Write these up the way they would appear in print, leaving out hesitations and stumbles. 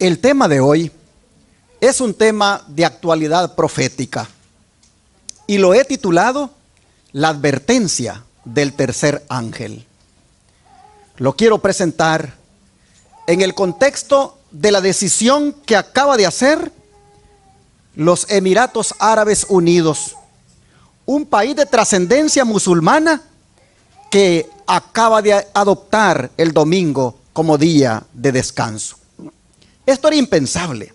El tema de hoy es un tema de actualidad profética y lo he titulado La advertencia del tercer ángel. Lo quiero presentar en el contexto de la decisión que acaba de hacer los Emiratos Árabes Unidos, un país de trascendencia musulmana que acaba de adoptar el domingo como día de descanso. Esto era impensable.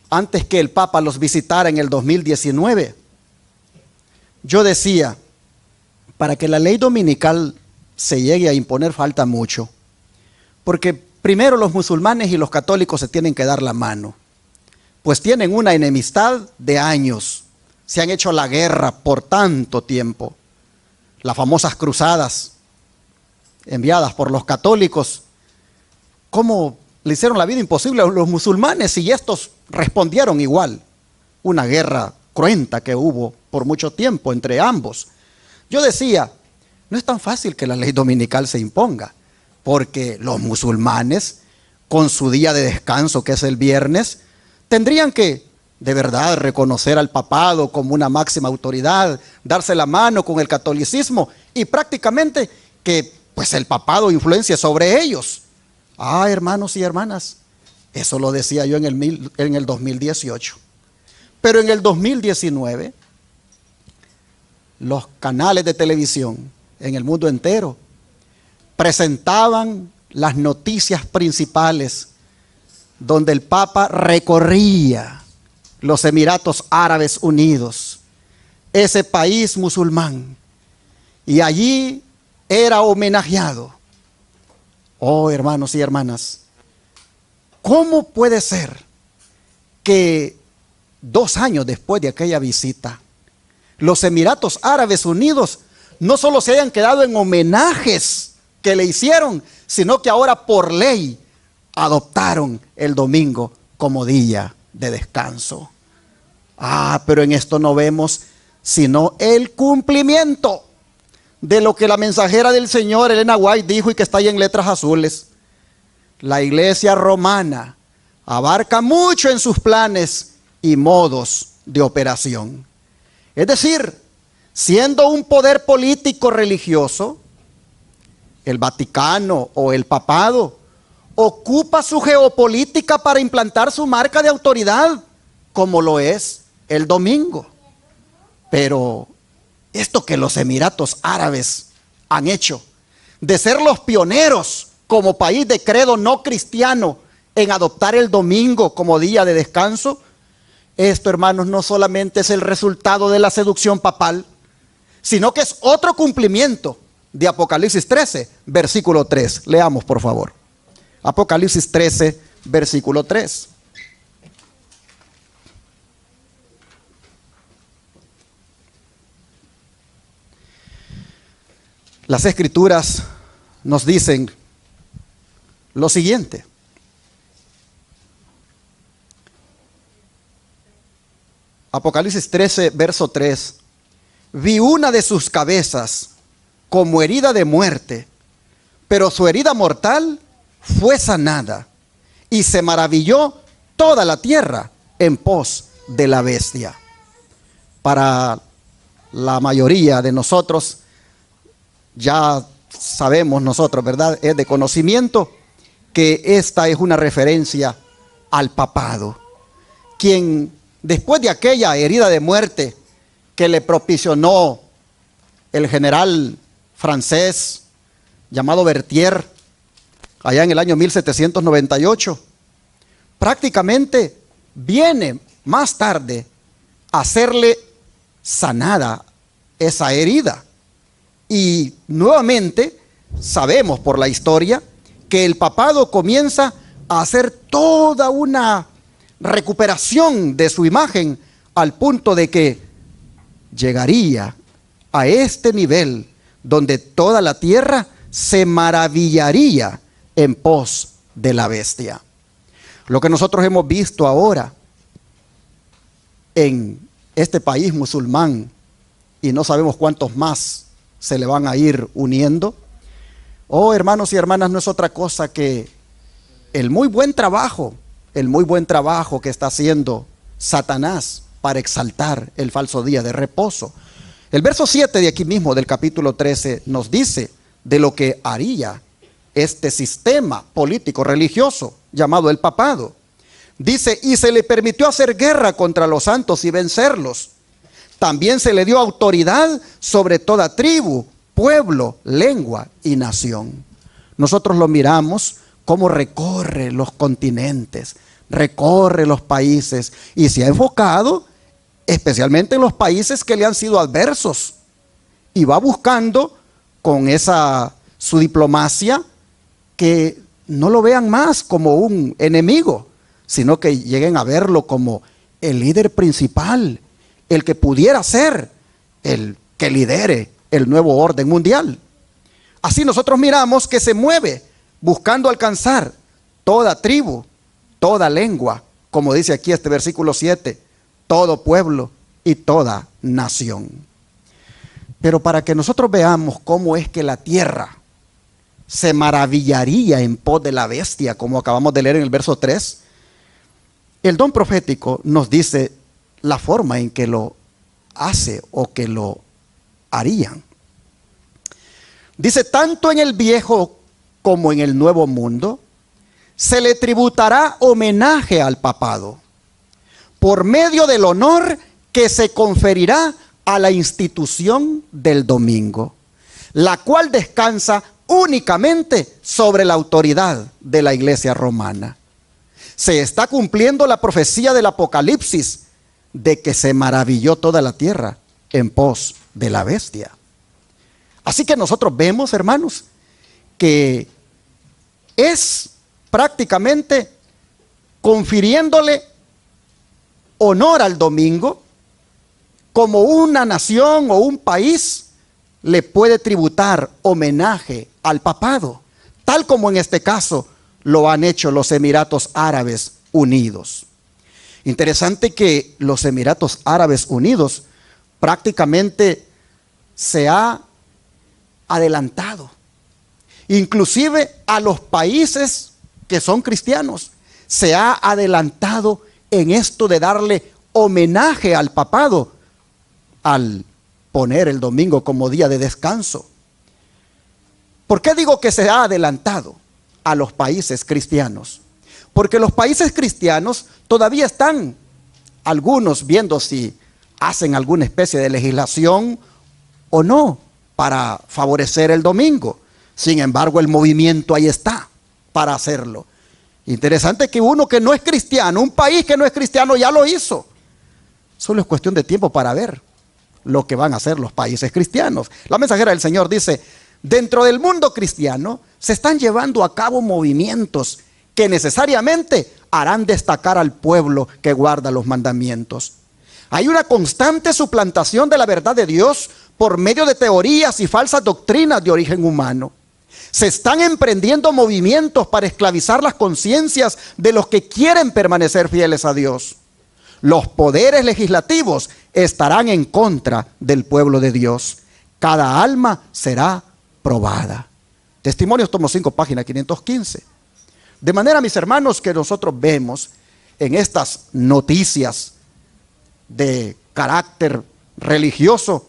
Antes que el Papa los visitara en el 2019, yo decía, para que la ley dominical se llegue a imponer falta mucho, porque primero los musulmanes y los católicos se tienen que dar la mano, pues tienen una enemistad de años, se han hecho la guerra por tanto tiempo. Las famosas cruzadas enviadas por los católicos, ¿cómo le hicieron la vida imposible a los musulmanes? Y estos respondieron igual. Una guerra cruenta que hubo por mucho tiempo entre ambos. Yo decía, no es tan fácil que la ley dominical se imponga, porque los musulmanes, con su día de descanso, que es el viernes, tendrían que de verdad reconocer al papado como una máxima autoridad, darse la mano con el catolicismo y prácticamente que pues el papado influencia sobre ellos. Hermanos y hermanas, eso lo decía yo en el 2018. Pero en el 2019, los canales de televisión en el mundo entero presentaban las noticias principales donde el Papa recorría los Emiratos Árabes Unidos, ese país musulmán, y allí era homenajeado. Hermanos y hermanas, ¿cómo puede ser que 2 años después de aquella visita, los Emiratos Árabes Unidos no solo se hayan quedado en homenajes que le hicieron, sino que ahora por ley adoptaron el domingo como día de descanso? Pero en esto no vemos sino el cumplimiento de lo que la mensajera del Señor, Elena White, dijo y que está ahí en letras azules. La iglesia romana abarca mucho en sus planes y modos de operación. Es decir, siendo un poder político religioso, el Vaticano o el papado ocupa su geopolítica para implantar su marca de autoridad, como lo es el domingo. Pero esto que los Emiratos Árabes han hecho, de ser los pioneros como país de credo no cristiano en adoptar el domingo como día de descanso, esto, hermanos, no solamente es el resultado de la seducción papal, sino que es otro cumplimiento de Apocalipsis 13, versículo 3. Leamos, por favor. Apocalipsis 13, versículo 3. Las Escrituras nos dicen lo siguiente. Apocalipsis 13, verso 3. Vi una de sus cabezas como herida de muerte, pero su herida mortal fue sanada, y se maravilló toda la tierra en pos de la bestia. Para la mayoría de nosotros, ya sabemos nosotros, ¿verdad? Es de conocimiento que esta es una referencia al papado, quien después de aquella herida de muerte que le propicionó el general francés llamado Berthier, allá en el año 1798, prácticamente viene más tarde a hacerle sanada esa herida. Y nuevamente sabemos por la historia que el papado comienza a hacer toda una recuperación de su imagen al punto de que llegaría a este nivel donde toda la tierra se maravillaría en pos de la bestia. Lo que nosotros hemos visto ahora en este país musulmán, y no sabemos cuántos más se le van a ir uniendo, hermanos y hermanas, no es otra cosa que el muy buen trabajo que está haciendo Satanás para exaltar el falso día de reposo. El verso 7 de aquí mismo del capítulo 13 nos dice de lo que haría este sistema político religioso llamado el papado. Dice, y se le permitió hacer guerra contra los santos y vencerlos. También se le dio autoridad sobre toda tribu, pueblo, lengua y nación. Nosotros lo miramos cómo recorre los continentes, recorre los países y se ha enfocado especialmente en los países que le han sido adversos y va buscando con esa su diplomacia que no lo vean más como un enemigo, sino que lleguen a verlo como el líder principal, el que pudiera ser el que lidere el nuevo orden mundial. Así nosotros miramos que se mueve buscando alcanzar toda tribu, toda lengua, como dice aquí este versículo 7, todo pueblo y toda nación. Pero para que nosotros veamos cómo es que la tierra se maravillaría en pos de la bestia, como acabamos de leer en el verso 3, el don profético nos dice la forma en que lo hace o que lo harían. Dice, tanto en el viejo como en el nuevo mundo, se le tributará homenaje al papado, por medio del honor que se conferirá a la institución del domingo, la cual descansa únicamente sobre la autoridad de la iglesia romana. Se está cumpliendo la profecía del Apocalipsis de que se maravilló toda la tierra en pos de la bestia. Así que nosotros vemos, hermanos, que es prácticamente confiriéndole honor al domingo, como una nación o un país le puede tributar homenaje al papado, tal como en este caso lo han hecho los Emiratos Árabes Unidos. Interesante que los Emiratos Árabes Unidos prácticamente se ha adelantado, inclusive a los países que son cristianos, se ha adelantado en esto de darle homenaje al papado al poner el domingo como día de descanso. ¿Por qué digo que se ha adelantado a los países cristianos? Porque los países cristianos todavía están, algunos viendo si hacen alguna especie de legislación o no para favorecer el domingo. Sin embargo, el movimiento ahí está para hacerlo. Interesante que uno que no es cristiano, un país que no es cristiano ya lo hizo. Solo es cuestión de tiempo para ver lo que van a hacer los países cristianos. La mensajera del Señor dice, dentro del mundo cristiano se están llevando a cabo movimientos que necesariamente harán destacar al pueblo que guarda los mandamientos. Hay una constante suplantación de la verdad de Dios por medio de teorías y falsas doctrinas de origen humano. Se están emprendiendo movimientos para esclavizar las conciencias de los que quieren permanecer fieles a Dios. Los poderes legislativos estarán en contra del pueblo de Dios. Cada alma será probada. Testimonios, tomo 5, página 515. De manera, mis hermanos, que nosotros vemos en estas noticias de carácter religioso,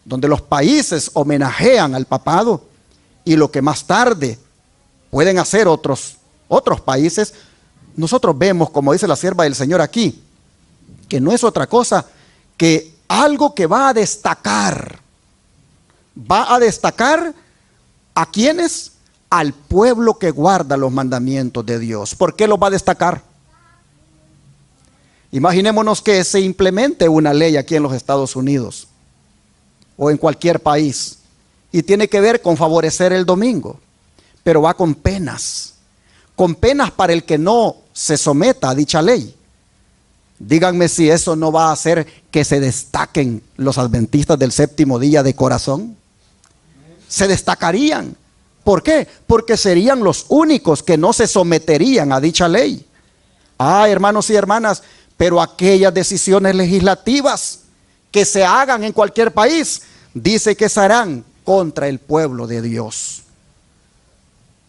donde los países homenajean al papado, y lo que más tarde pueden hacer otros países, nosotros vemos, como dice la sierva del Señor aquí, que no es otra cosa que algo que va a destacar. Va a destacar ¿a quiénes? Al pueblo que guarda los mandamientos de Dios. ¿Por qué los va a destacar? Imaginémonos que se implemente una ley aquí en los Estados Unidos o en cualquier país y tiene que ver con favorecer el domingo, pero va con penas para el que no se someta a dicha ley. Díganme si eso no va a hacer que se destaquen los adventistas del séptimo día de corazón. Se destacarían. ¿Por qué? Porque serían los únicos que no se someterían a dicha ley. Hermanos y hermanas, pero aquellas decisiones legislativas que se hagan en cualquier país, dice que se harán contra el pueblo de Dios.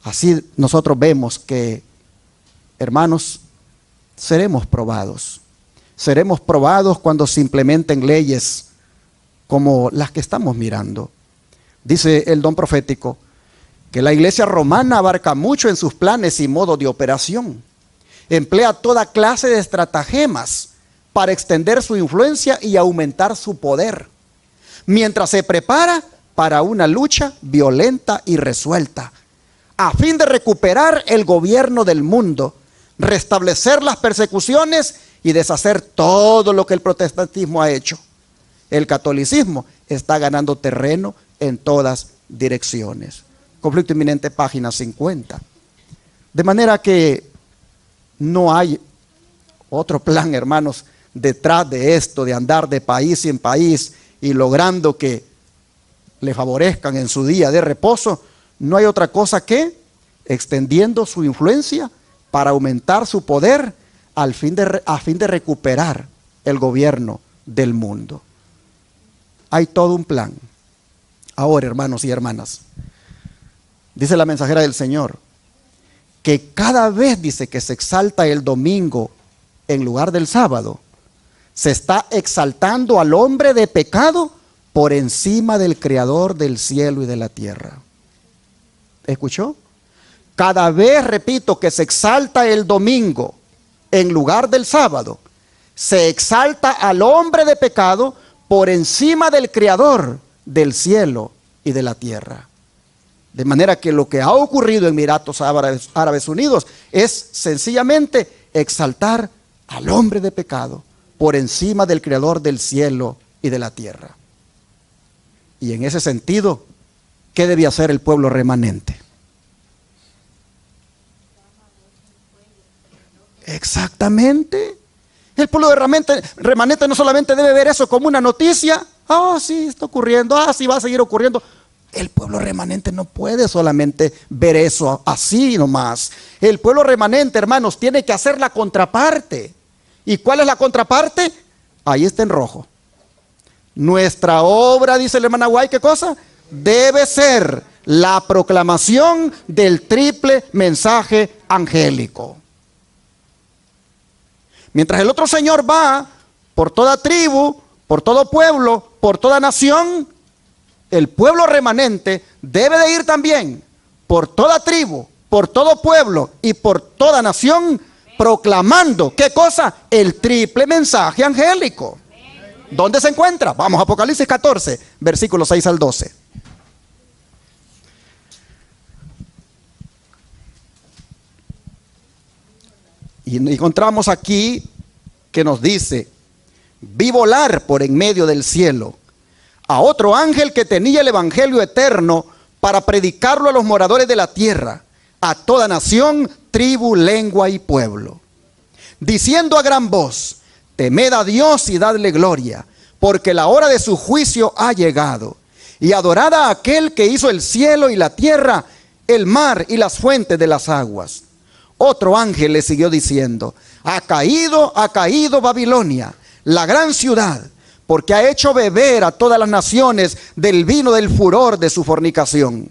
Así nosotros vemos que hermanos, seremos probados. Seremos probados cuando se implementen leyes como las que estamos mirando. Dice el don profético que la iglesia romana abarca mucho en sus planes y modos de operación. Emplea toda clase de estratagemas para extender su influencia y aumentar su poder, mientras se prepara para una lucha violenta y resuelta, a fin de recuperar el gobierno del mundo, restablecer las persecuciones y deshacer todo lo que el protestantismo ha hecho. El catolicismo está ganando terreno en todas direcciones. Conflicto inminente, página 50. De manera que no hay otro plan, hermanos, detrás de esto, de andar de país en país y logrando que le favorezcan en su día de reposo. No hay otra cosa que extendiendo su influencia para aumentar su poder a fin de recuperar el gobierno del mundo. Hay todo un plan. Ahora, hermanos y hermanas, dice la mensajera del Señor, que cada vez dice que se exalta el domingo en lugar del sábado, se está exaltando al hombre de pecado por encima del Creador del cielo y de la tierra. ¿Escuchó? Cada vez, repito, que se exalta el domingo en lugar del sábado, se exalta al hombre de pecado por encima del Creador del cielo y de la tierra. De manera que lo que ha ocurrido en Emiratos Árabes Unidos es sencillamente exaltar al hombre de pecado por encima del Creador del cielo y de la tierra. Y en ese sentido, ¿qué debía hacer el pueblo remanente? Exactamente. El pueblo remanente no solamente debe ver eso como una noticia. Ah, sí, está ocurriendo. Ah, sí, va a seguir ocurriendo. El pueblo remanente no puede solamente ver eso así nomás. El pueblo remanente, hermanos, tiene que hacer la contraparte. ¿Y cuál es la contraparte? Ahí está en rojo. Nuestra obra, dice la hermana Guay, ¿qué cosa? Debe ser la proclamación del triple mensaje angélico. Mientras el otro señor va por toda tribu, por todo pueblo, por toda nación, el pueblo remanente debe de ir también por toda tribu, por todo pueblo y por toda nación, proclamando, ¿qué cosa? El triple mensaje angélico. ¿Dónde se encuentra? Vamos a Apocalipsis 14, versículos 6 al 12. Y encontramos aquí que nos dice: vi volar por en medio del cielo a otro ángel que tenía el evangelio eterno para predicarlo a los moradores de la tierra, a toda nación, tribu, lengua y pueblo, diciendo a gran voz: temed a Dios y dadle gloria, porque la hora de su juicio ha llegado, y adorad a aquel que hizo el cielo y la tierra, el mar y las fuentes de las aguas. Otro ángel le siguió diciendo: ha caído Babilonia, la gran ciudad, porque ha hecho beber a todas las naciones del vino del furor de su fornicación.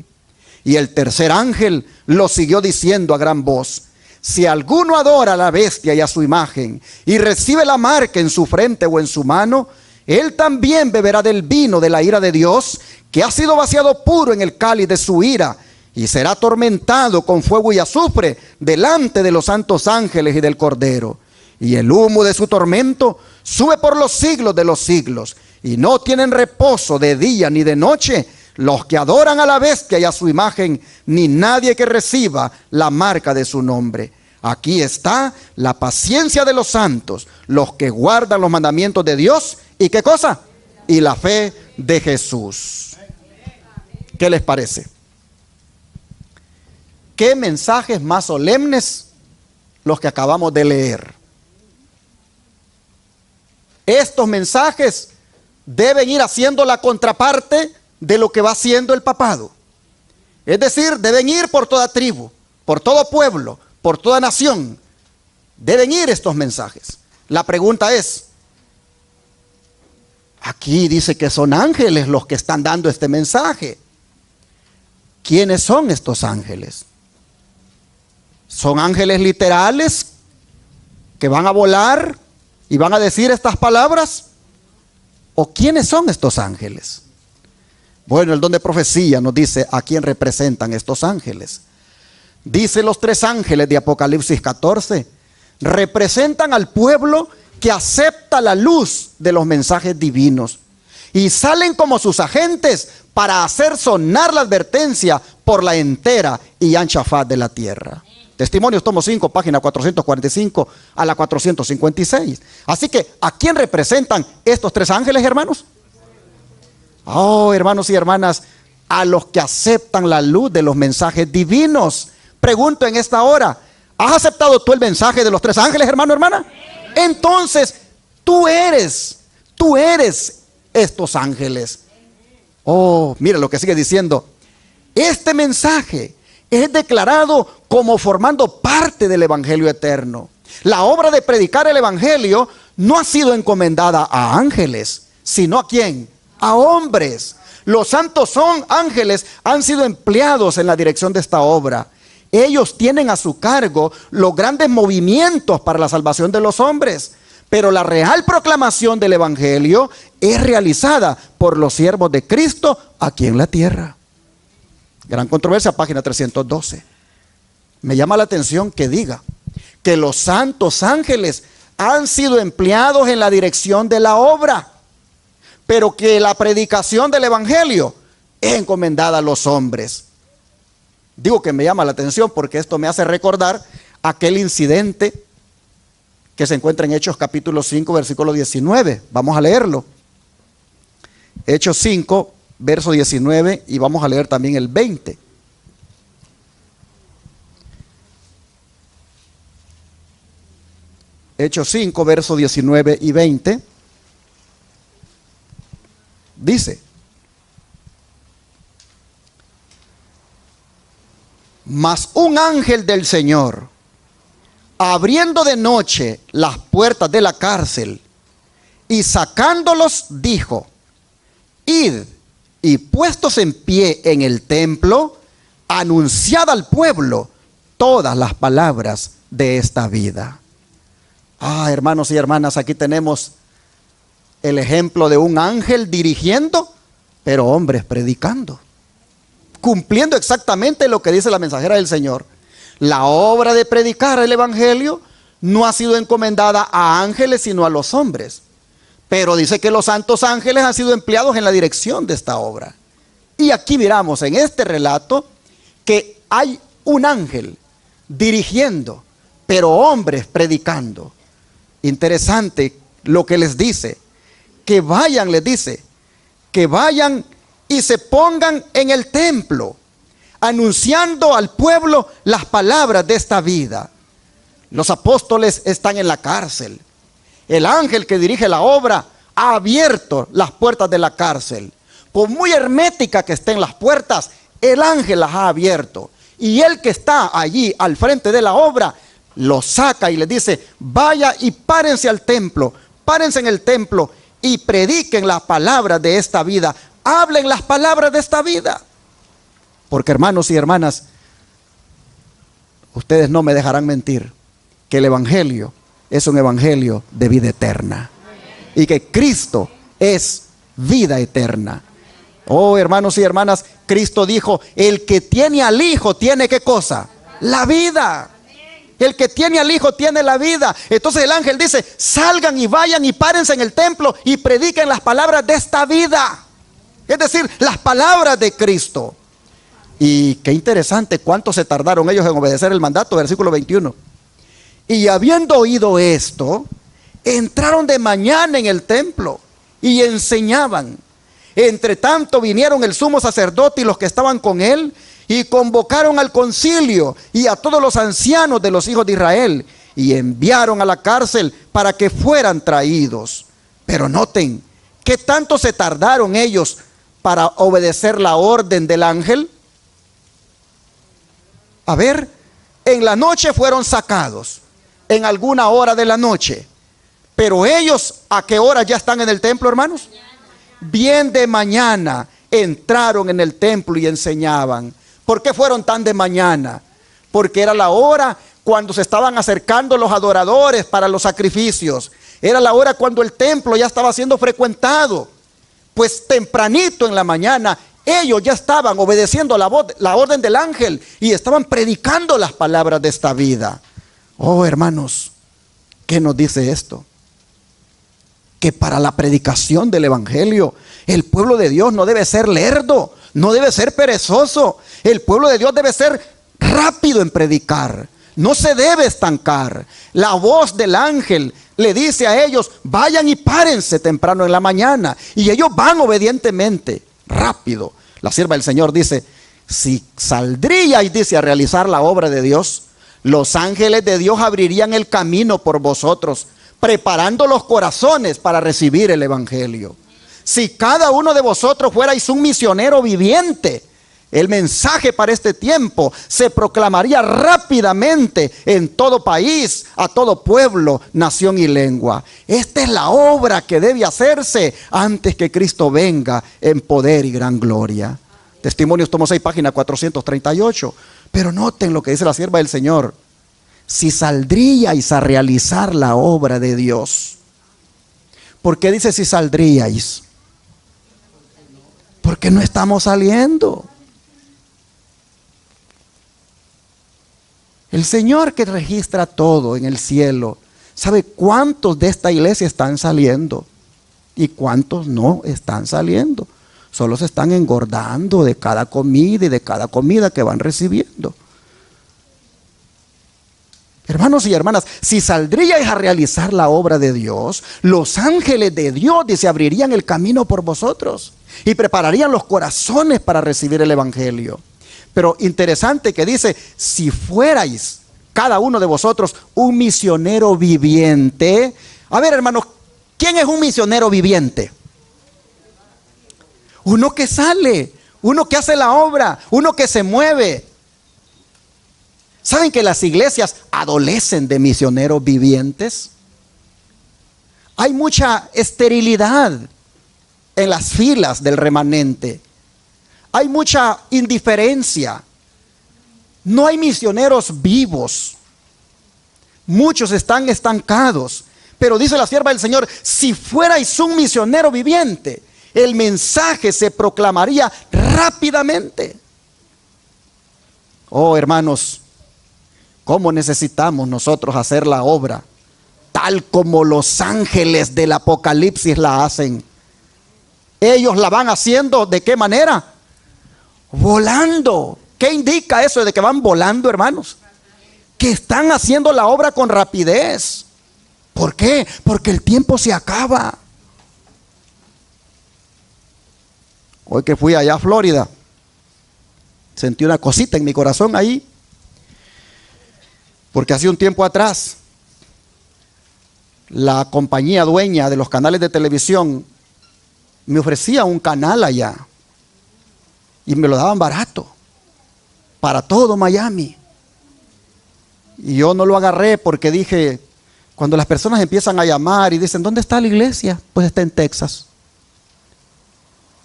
Y el tercer ángel lo siguió diciendo a gran voz: si alguno adora a la bestia y a su imagen, y recibe la marca en su frente o en su mano, él también beberá del vino de la ira de Dios, que ha sido vaciado puro en el cáliz de su ira, y será atormentado con fuego y azufre delante de los santos ángeles y del Cordero. Y el humo de su tormento sube por los siglos de los siglos, y no tienen reposo de día ni de noche los que adoran a la bestia y a su imagen, ni nadie que reciba la marca de su nombre. Aquí está la paciencia de los santos, los que guardan los mandamientos de Dios. ¿Y qué cosa? Y la fe de Jesús. ¿Qué les parece? ¿Qué mensajes más solemnes los que acabamos de leer? Estos mensajes deben ir haciendo la contraparte de lo que va haciendo el papado. Es decir, deben ir por toda tribu, por todo pueblo, por toda nación. Deben ir estos mensajes. La pregunta es, aquí dice que son ángeles los que están dando este mensaje. ¿Quiénes son estos ángeles? ¿Son ángeles literales que van a volar y van a decir estas palabras? ¿O quiénes son estos ángeles? Bueno, el don de profecía nos dice a quién representan estos ángeles. Dice los 3 ángeles de Apocalipsis 14, representan al pueblo que acepta la luz de los mensajes divinos y salen como sus agentes para hacer sonar la advertencia por la entera y ancha faz de la tierra. Testimonios, tomo 5, página 445 a la 456. Así que, ¿a quién representan estos 3 ángeles, hermanos? Oh, hermanos y hermanas, a los que aceptan la luz de los mensajes divinos. Pregunto en esta hora, ¿has aceptado tú el mensaje de los 3 ángeles, hermano, hermana? Entonces, tú eres estos ángeles. Oh, mira lo que sigue diciendo. Este mensaje es declarado como formando parte del evangelio eterno. La obra de predicar el evangelio no ha sido encomendada a ángeles, sino ¿a quién? A hombres. Los santos ángeles han sido empleados en la dirección de esta obra. Ellos tienen a su cargo los grandes movimientos para la salvación de los hombres. Pero la real proclamación del evangelio es realizada por los siervos de Cristo aquí en la tierra. Gran controversia, página 312. Me llama la atención que diga que los santos ángeles han sido empleados en la dirección de la obra, pero que la predicación del evangelio es encomendada a los hombres. Digo que me llama la atención porque esto me hace recordar aquel incidente que se encuentra en Hechos capítulo 5, versículo 19. Vamos a leerlo. Hechos 5, verso 19, y vamos a leer también el 20. Hechos 5, verso 19 y 20. Dice: mas un ángel del Señor, abriendo de noche las puertas de la cárcel y sacándolos, dijo: id y puestos en pie en el templo, anunciad al pueblo todas las palabras de esta vida. Ah, hermanos y hermanas, aquí tenemos el ejemplo de un ángel dirigiendo, pero hombres predicando, cumpliendo exactamente lo que dice la mensajera del Señor. La obra de predicar el evangelio no ha sido encomendada a ángeles, sino a los hombres. Pero dice que los santos ángeles han sido empleados en la dirección de esta obra. Y aquí miramos en este relato que hay un ángel dirigiendo, pero hombres predicando. Interesante lo que les dice. Que vayan, les dice, que vayan y se pongan en el templo, anunciando al pueblo las palabras de esta vida. Los apóstoles están en la cárcel. El ángel que dirige la obra ha abierto las puertas de la cárcel. Por muy hermética que estén las puertas, el ángel las ha abierto. Y el que está allí al frente de la obra, los saca y les dice: vaya y párense al templo, párense en el templo y prediquen las palabras de esta vida. Hablen las palabras de esta vida. Porque, hermanos y hermanas, ustedes no me dejarán mentir que el evangelio es un evangelio de vida eterna y que Cristo es vida eterna. Oh, hermanos y hermanas, Cristo dijo: el que tiene al Hijo tiene ¿qué cosa? La vida. El que tiene al Hijo tiene la vida. Entonces el ángel dice: salgan y vayan y párense en el templo y prediquen las palabras de esta vida, es decir, las palabras de Cristo. Y qué interesante cuánto se tardaron ellos en obedecer el mandato. Versículo 21. Y habiendo oído esto, entraron de mañana en el templo y enseñaban. Entre tanto vinieron el sumo sacerdote y los que estaban con él, y convocaron al concilio y a todos los ancianos de los hijos de Israel, y enviaron a la cárcel para que fueran traídos. Pero noten, ¿qué tanto se tardaron ellos para obedecer la orden del ángel? A ver, en la noche fueron sacados, en alguna hora de la noche. Pero ellos, ¿a qué hora ya están en el templo, hermanos? Bien de mañana entraron en el templo y enseñaban. ¿Por qué fueron tan de mañana? porque era la hora cuando se estaban acercando los adoradores para los sacrificios. Era la hora cuando el templo ya estaba siendo frecuentado. Pues tempranito en la mañana ellos ya estaban obedeciendo la orden del ángel y estaban predicando las palabras de esta vida. Oh, hermanos, ¿qué nos dice esto? Que para la predicación del evangelio el pueblo de Dios no debe ser lerdo, no debe ser perezoso. El pueblo de Dios debe ser rápido en predicar, no se debe estancar. La voz del ángel le dice a ellos: vayan y párense temprano en la mañana, y ellos van obedientemente, rápido. La sierva del Señor dice: si saldríais, dice, a realizar la obra de Dios, los ángeles de Dios abrirían el camino por vosotros, preparando los corazones para recibir el evangelio. Si cada uno de vosotros fuerais un misionero viviente, el mensaje para este tiempo se proclamaría rápidamente en todo país, a todo pueblo, nación y lengua. Esta es la obra que debe hacerse antes que Cristo venga en poder y gran gloria. Testimonios, tomo 6, página 438. Pero noten lo que dice la sierva del Señor: si saldríais a realizar la obra de Dios. ¿Por qué dice si saldríais? Porque no estamos saliendo. El Señor, que registra todo en el cielo, sabe cuántos de esta iglesia están saliendo y cuántos no están saliendo. Solo se están engordando de cada comida y de cada comida que van recibiendo. Hermanos y hermanas, si saldríais a realizar la obra de Dios, los ángeles de Dios se abrirían el camino por vosotros y prepararían los corazones para recibir el evangelio. Pero interesante que dice: si fuerais cada uno de vosotros un misionero viviente. A ver, hermanos, ¿quién es un misionero viviente? Uno que sale, uno que hace la obra, uno que se mueve. ¿Saben que las iglesias adolecen de misioneros vivientes? Hay mucha esterilidad en las filas del remanente. Hay mucha indiferencia. No hay misioneros vivos. Muchos están estancados. Pero dice la sierva del Señor: si fuerais un misionero viviente, el mensaje se proclamaría rápidamente. Oh, hermanos, ¿cómo necesitamos nosotros hacer la obra tal como los ángeles del Apocalipsis la hacen? Ellos la van haciendo, ¿de qué manera? Volando. ¿Qué indica eso de que van volando, hermanos? Que están haciendo la obra con rapidez. ¿Por qué? Porque el tiempo se acaba. Hoy que fui allá a Florida, sentí una cosita en mi corazón ahí. Porque hace un tiempo atrás, la compañía dueña de los canales de televisión me ofrecía un canal allá. Y me lo daban barato, para todo Miami. Y yo no lo agarré porque dije, cuando las personas empiezan a llamar y dicen: ¿dónde está la iglesia? Pues está en Texas.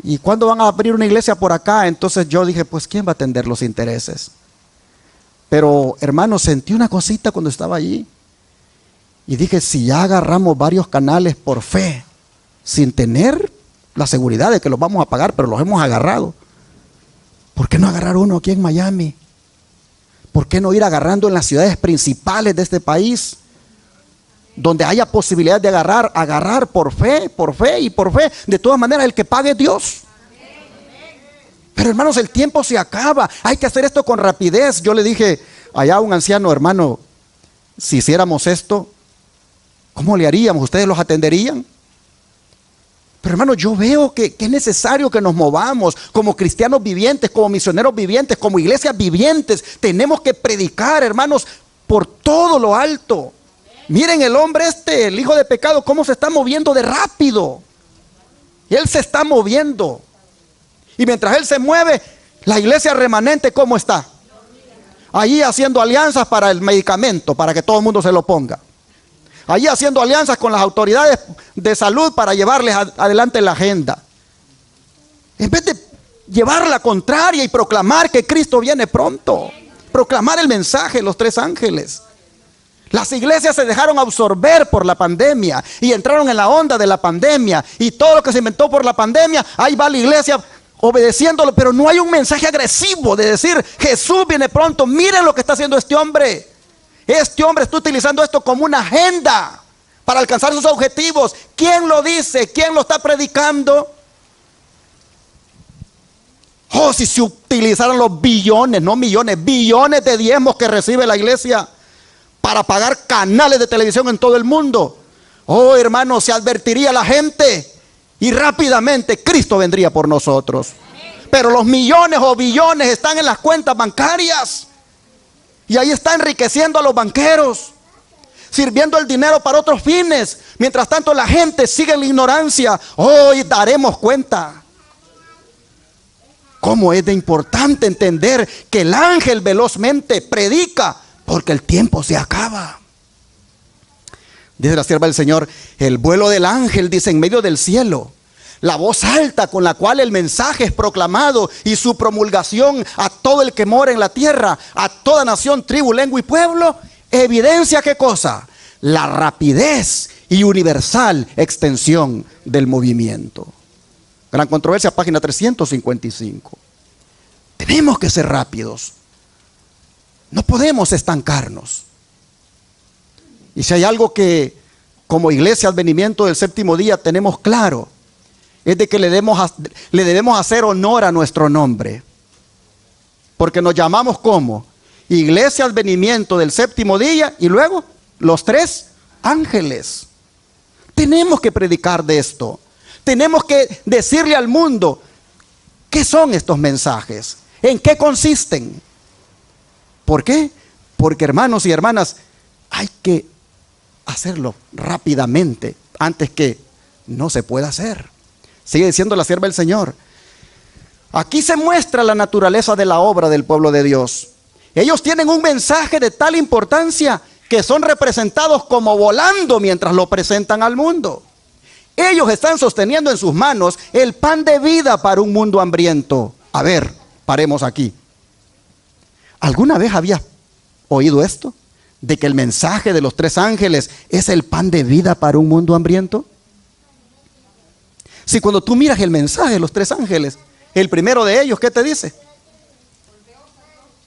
¿Y cuándo van a abrir una iglesia por acá? Entonces yo dije, pues ¿quién va a atender los intereses? Pero, hermanos, sentí una cosita cuando estaba allí. Y dije, si ya agarramos varios canales por fe, sin tener la seguridad de que los vamos a pagar, pero los hemos agarrado, ¿por qué no agarrar uno aquí en Miami? ¿Por qué no ir agarrando en las ciudades principales de este país? Donde haya posibilidad de agarrar por fe y por fe. De todas maneras, el que pague es Dios. Pero, hermanos, el tiempo se acaba. Hay que hacer esto con rapidez. Yo le dije allá a un anciano: hermano, si hiciéramos esto, ¿cómo le haríamos? ¿Ustedes los atenderían? Pero, hermano, yo veo que es necesario que nos movamos como cristianos vivientes, como misioneros vivientes, como iglesias vivientes. Tenemos que predicar, hermanos, por todo lo alto. Miren el hombre el hijo de pecado, cómo se está moviendo de rápido. Él se está moviendo. Y mientras él se mueve, la iglesia remanente, ¿cómo está? Allí haciendo alianzas para el medicamento, para que todo el mundo se lo ponga. Allí haciendo alianzas con las autoridades de salud para llevarles adelante la agenda. En vez de llevar la contraria y proclamar que Cristo viene pronto. proclamar el mensaje de los tres ángeles. Las iglesias se dejaron absorber por la pandemia y entraron en la onda de la pandemia, y todo lo que se inventó por la pandemia, ahí va la iglesia obedeciéndolo, pero no hay un mensaje agresivo de decir: Jesús viene pronto, miren lo que está haciendo este hombre. Este hombre está utilizando esto como una agenda para alcanzar sus objetivos. ¿Quién lo dice? ¿Quién lo está predicando? Oh, si se utilizaran los billones, no millones, billones de diezmos que recibe la iglesia para pagar canales de televisión en todo el mundo. Oh, hermano, se advertiría a la gente y rápidamente Cristo vendría por nosotros. Pero los millones o billones están en las cuentas bancarias y ahí está enriqueciendo a los banqueros, sirviendo el dinero para otros fines. Mientras tanto la gente sigue en la ignorancia. Hoy daremos cuenta cómo es de importante entender que el ángel velozmente predica, porque el tiempo se acaba. Dice la sierva del Señor: el vuelo del ángel, dice, en medio del cielo, la voz alta con la cual el mensaje es proclamado y su promulgación a todo el que mora en la tierra, a toda nación, tribu, lengua y pueblo, evidencia ¿qué cosa? La rapidez y universal extensión del movimiento. Gran Controversia, página 355. Tenemos que ser rápidos. No podemos estancarnos. Y si hay algo que como iglesia Advenimiento del Séptimo Día tenemos claro, es de que le debemos hacer honor a nuestro nombre. Porque nos llamamos como Iglesia Advenimiento del Séptimo Día y luego los tres ángeles. Tenemos que predicar de esto. Tenemos que decirle al mundo qué son estos mensajes, en qué consisten. ¿Por qué? Porque, hermanos y hermanas, hay que hacerlo rápidamente antes que no se pueda hacer. Sigue diciendo la sierva del Señor: aquí se muestra la naturaleza de la obra del pueblo de Dios. Ellos tienen un mensaje de tal importancia que son representados como volando mientras lo presentan al mundo. Ellos están sosteniendo en sus manos el pan de vida para un mundo hambriento. A ver, paremos aquí. ¿Alguna vez habías oído esto? ¿De que el mensaje de los tres ángeles es el pan de vida para un mundo hambriento? Si cuando tú miras el mensaje de los tres ángeles, el primero de ellos, ¿qué te dice?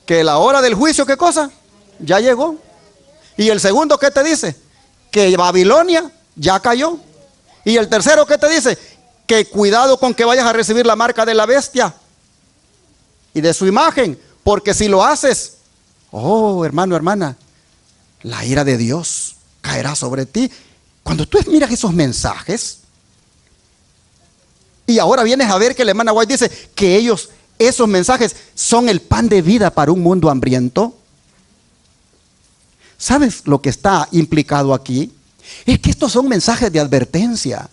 Que la hora del juicio, ¿qué cosa? Ya llegó. Y el segundo, ¿qué te dice? Que Babilonia ya cayó. Y el tercero, ¿qué te dice? Que cuidado con que vayas a recibir la marca de la bestia y de su imagen, porque si lo haces, oh, hermano, hermana, la ira de Dios caerá sobre ti. Cuando tú miras esos mensajes, y ahora vienes a ver que la hermana White dice que esos mensajes son el pan de vida para un mundo hambriento. ¿Sabes lo que está implicado aquí? Es que estos son mensajes de advertencia.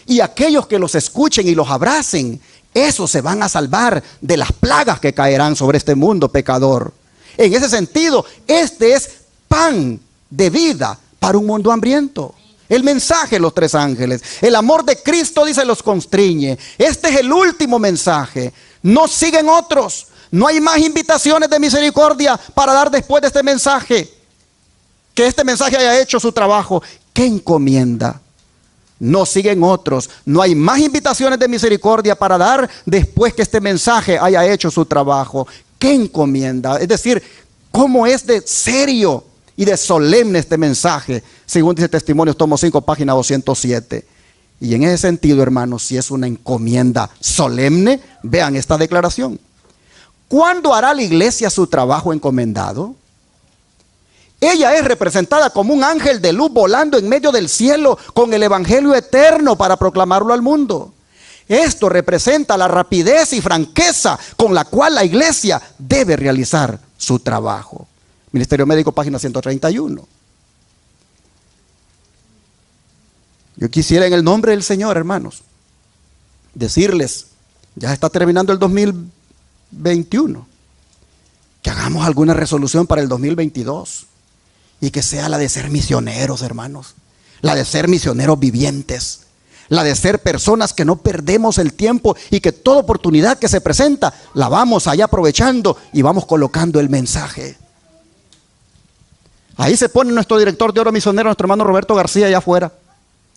Y aquellos que los escuchen y los abracen, esos se van a salvar de las plagas que caerán sobre este mundo pecador. En ese sentido, este es pan de vida para un mundo hambriento. El mensaje de los tres ángeles. El amor de Cristo, dice, los constriñe. Este es el último mensaje. No siguen otros. No hay más invitaciones de misericordia para dar después de este mensaje. Que este mensaje haya hecho su trabajo. ¿Qué encomienda? No siguen otros. No hay más invitaciones de misericordia para dar después que este mensaje haya hecho su trabajo. ¿Qué encomienda? Es decir, ¿cómo es de serio y de solemne este mensaje? Según dice Testimonios, tomo 5, página 207. Y en ese sentido, hermanos, si es una encomienda solemne, vean esta declaración. ¿Cuándo hará la iglesia su trabajo encomendado? Ella es representada como un ángel de luz volando en medio del cielo con el evangelio eterno para proclamarlo al mundo. Esto representa la rapidez y franqueza con la cual la iglesia debe realizar su trabajo. Ministerio Médico, página 131. Yo quisiera en el nombre del Señor, hermanos, decirles, ya está terminando el 2021, que hagamos alguna resolución para el 2022 y que sea la de ser misioneros, hermanos, la de ser misioneros vivientes, La de ser personas que no perdemos el tiempo y que toda oportunidad que se presenta la vamos allá aprovechando y vamos colocando el mensaje. Ahí se pone nuestro director de oro misionero, nuestro hermano Roberto García, allá afuera,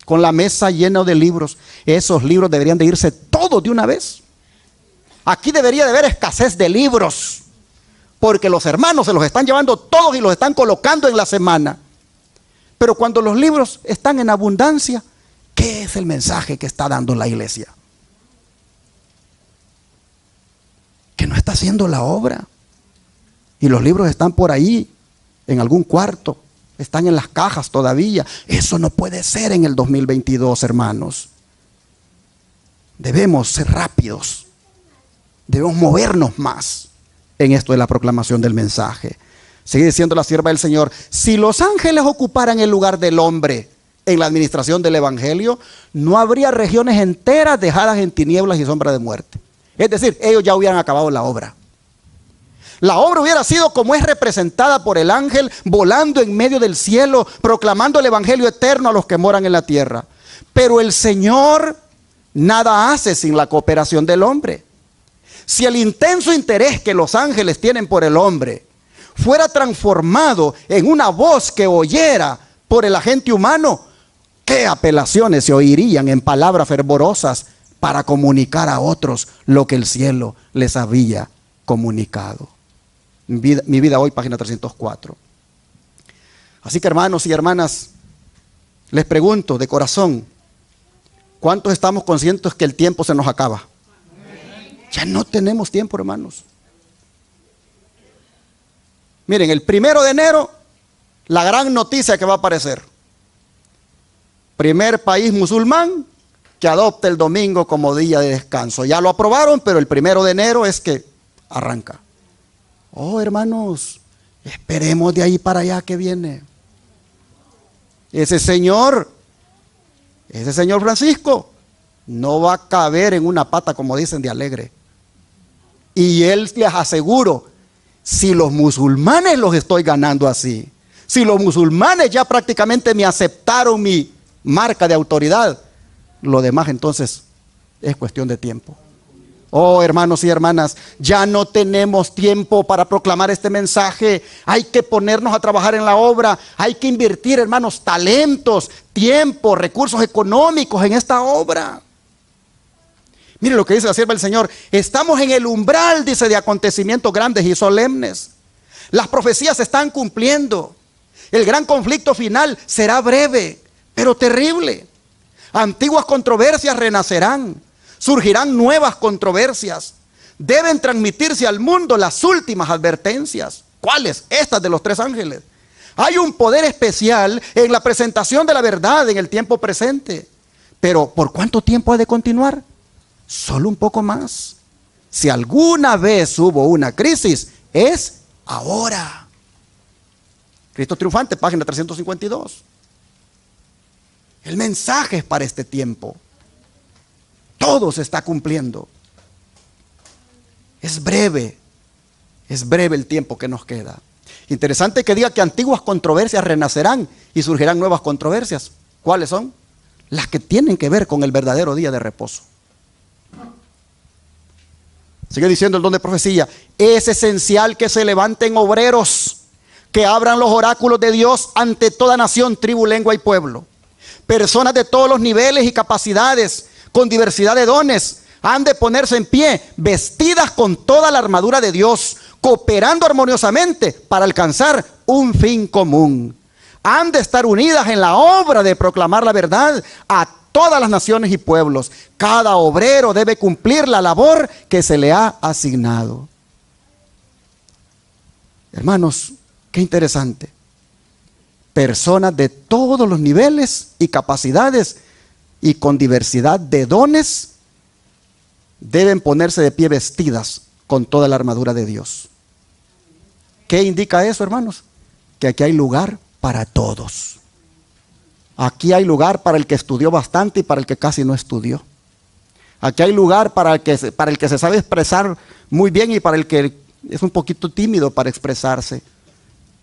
con la mesa llena de libros. Esos libros deberían de irse todos de una vez. Aquí debería de haber escasez de libros, porque los hermanos se los están llevando todos y los están colocando en la semana. Pero cuando los libros están en abundancia, ¿qué es el mensaje que está dando la iglesia? Que no está haciendo la obra. Y los libros están por ahí, en algún cuarto, están en las cajas todavía. Eso no puede ser en el 2022, hermanos. Debemos ser rápidos. Debemos movernos más en esto de la proclamación del mensaje. Sigue diciendo la sierva del Señor: si los ángeles ocuparan el lugar del hombre en la administración del evangelio, no habría regiones enteras dejadas en tinieblas y sombra de muerte. Es decir, ellos ya hubieran acabado la obra. La obra hubiera sido como es representada por el ángel volando en medio del cielo, proclamando el evangelio eterno a los que moran en la tierra. Pero el Señor nada hace sin la cooperación del hombre. Si el intenso interés que los ángeles tienen por el hombre fuera transformado en una voz que oyera por el agente humano, ¿qué apelaciones se oirían en palabras fervorosas para comunicar a otros lo que el cielo les había comunicado? Mi vida hoy, página 304. Así que, hermanos y hermanas, les pregunto de corazón, ¿cuántos estamos conscientes que el tiempo se nos acaba? Ya no tenemos tiempo, hermanos. Miren, el 1 de enero, la gran noticia que va a aparecer: primer país musulmán que adopta el domingo como día de descanso. Ya lo aprobaron, pero el 1 de enero es que arranca. Oh, hermanos, esperemos de ahí para allá que viene. Ese señor Francisco no va a caber en una pata, como dicen, de alegre. Y él, les aseguro, si los musulmanes los estoy ganando así, si los musulmanes ya prácticamente me aceptaron mi marca de autoridad, lo demás entonces es cuestión de tiempo. Oh, hermanos y hermanas, ya no tenemos tiempo para proclamar este mensaje. Hay que ponernos a trabajar en la obra. Hay que invertir, hermanos, talentos, tiempo, recursos económicos en esta obra. Mire lo que dice la sierva del Señor: estamos en el umbral, dice, de acontecimientos grandes y solemnes. Las profecías se están cumpliendo. El gran conflicto final será breve, pero terrible. Antiguas controversias renacerán. Surgirán nuevas controversias. Deben transmitirse al mundo las últimas advertencias. ¿Cuáles? Estas de los 3 ángeles. Hay un poder especial en la presentación de la verdad en el tiempo presente. Pero ¿por cuánto tiempo ha de continuar? Solo un poco más. Si alguna vez hubo una crisis, es ahora. Cristo triunfante, página 352. El mensaje es para este tiempo. Todo se está cumpliendo. Es breve el tiempo que nos queda. Interesante que diga que antiguas controversias renacerán y surgirán nuevas controversias. ¿Cuáles son? Las que tienen que ver con el verdadero día de reposo. Sigue diciendo el don de profecía: es esencial que se levanten obreros que abran los oráculos de Dios ante toda nación, tribu, lengua y pueblo. Personas de todos los niveles y capacidades, con diversidad de dones, han de ponerse en pie, vestidas con toda la armadura de Dios, cooperando armoniosamente para alcanzar un fin común. Han de estar unidas en la obra de proclamar la verdad a todas las naciones y pueblos. Cada obrero debe cumplir la labor que se le ha asignado. Hermanos, qué interesante. Personas de todos los niveles y capacidades y con diversidad de dones deben ponerse de pie vestidas con toda la armadura de Dios. ¿Qué indica eso, hermanos? Que aquí hay lugar para todos. Aquí hay lugar para el que estudió bastante y para el que casi no estudió. Aquí hay lugar para el que se sabe expresar muy bien y para el que es un poquito tímido para expresarse.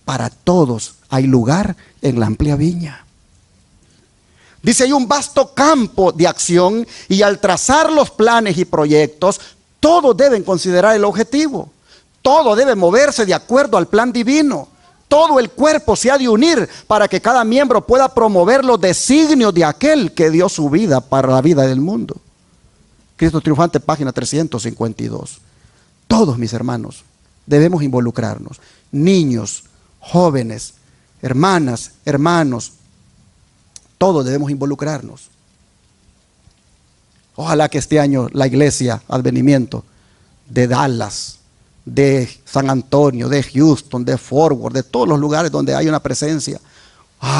Para todos hay lugar en la amplia viña. Dice, hay un vasto campo de acción y al trazar los planes y proyectos, todos deben considerar el objetivo. Todo debe moverse de acuerdo al plan divino. Todo el cuerpo se ha de unir para que cada miembro pueda promover los designios de aquel que dio su vida para la vida del mundo. Cristo Triunfante, página 352. Todos, mis hermanos, debemos involucrarnos. Niños, jóvenes, hermanas, hermanos, todos debemos involucrarnos. Ojalá que este año la iglesia Advenimiento de Dallas, de San Antonio, de Houston, de Fort Worth, de todos los lugares donde hay una presencia,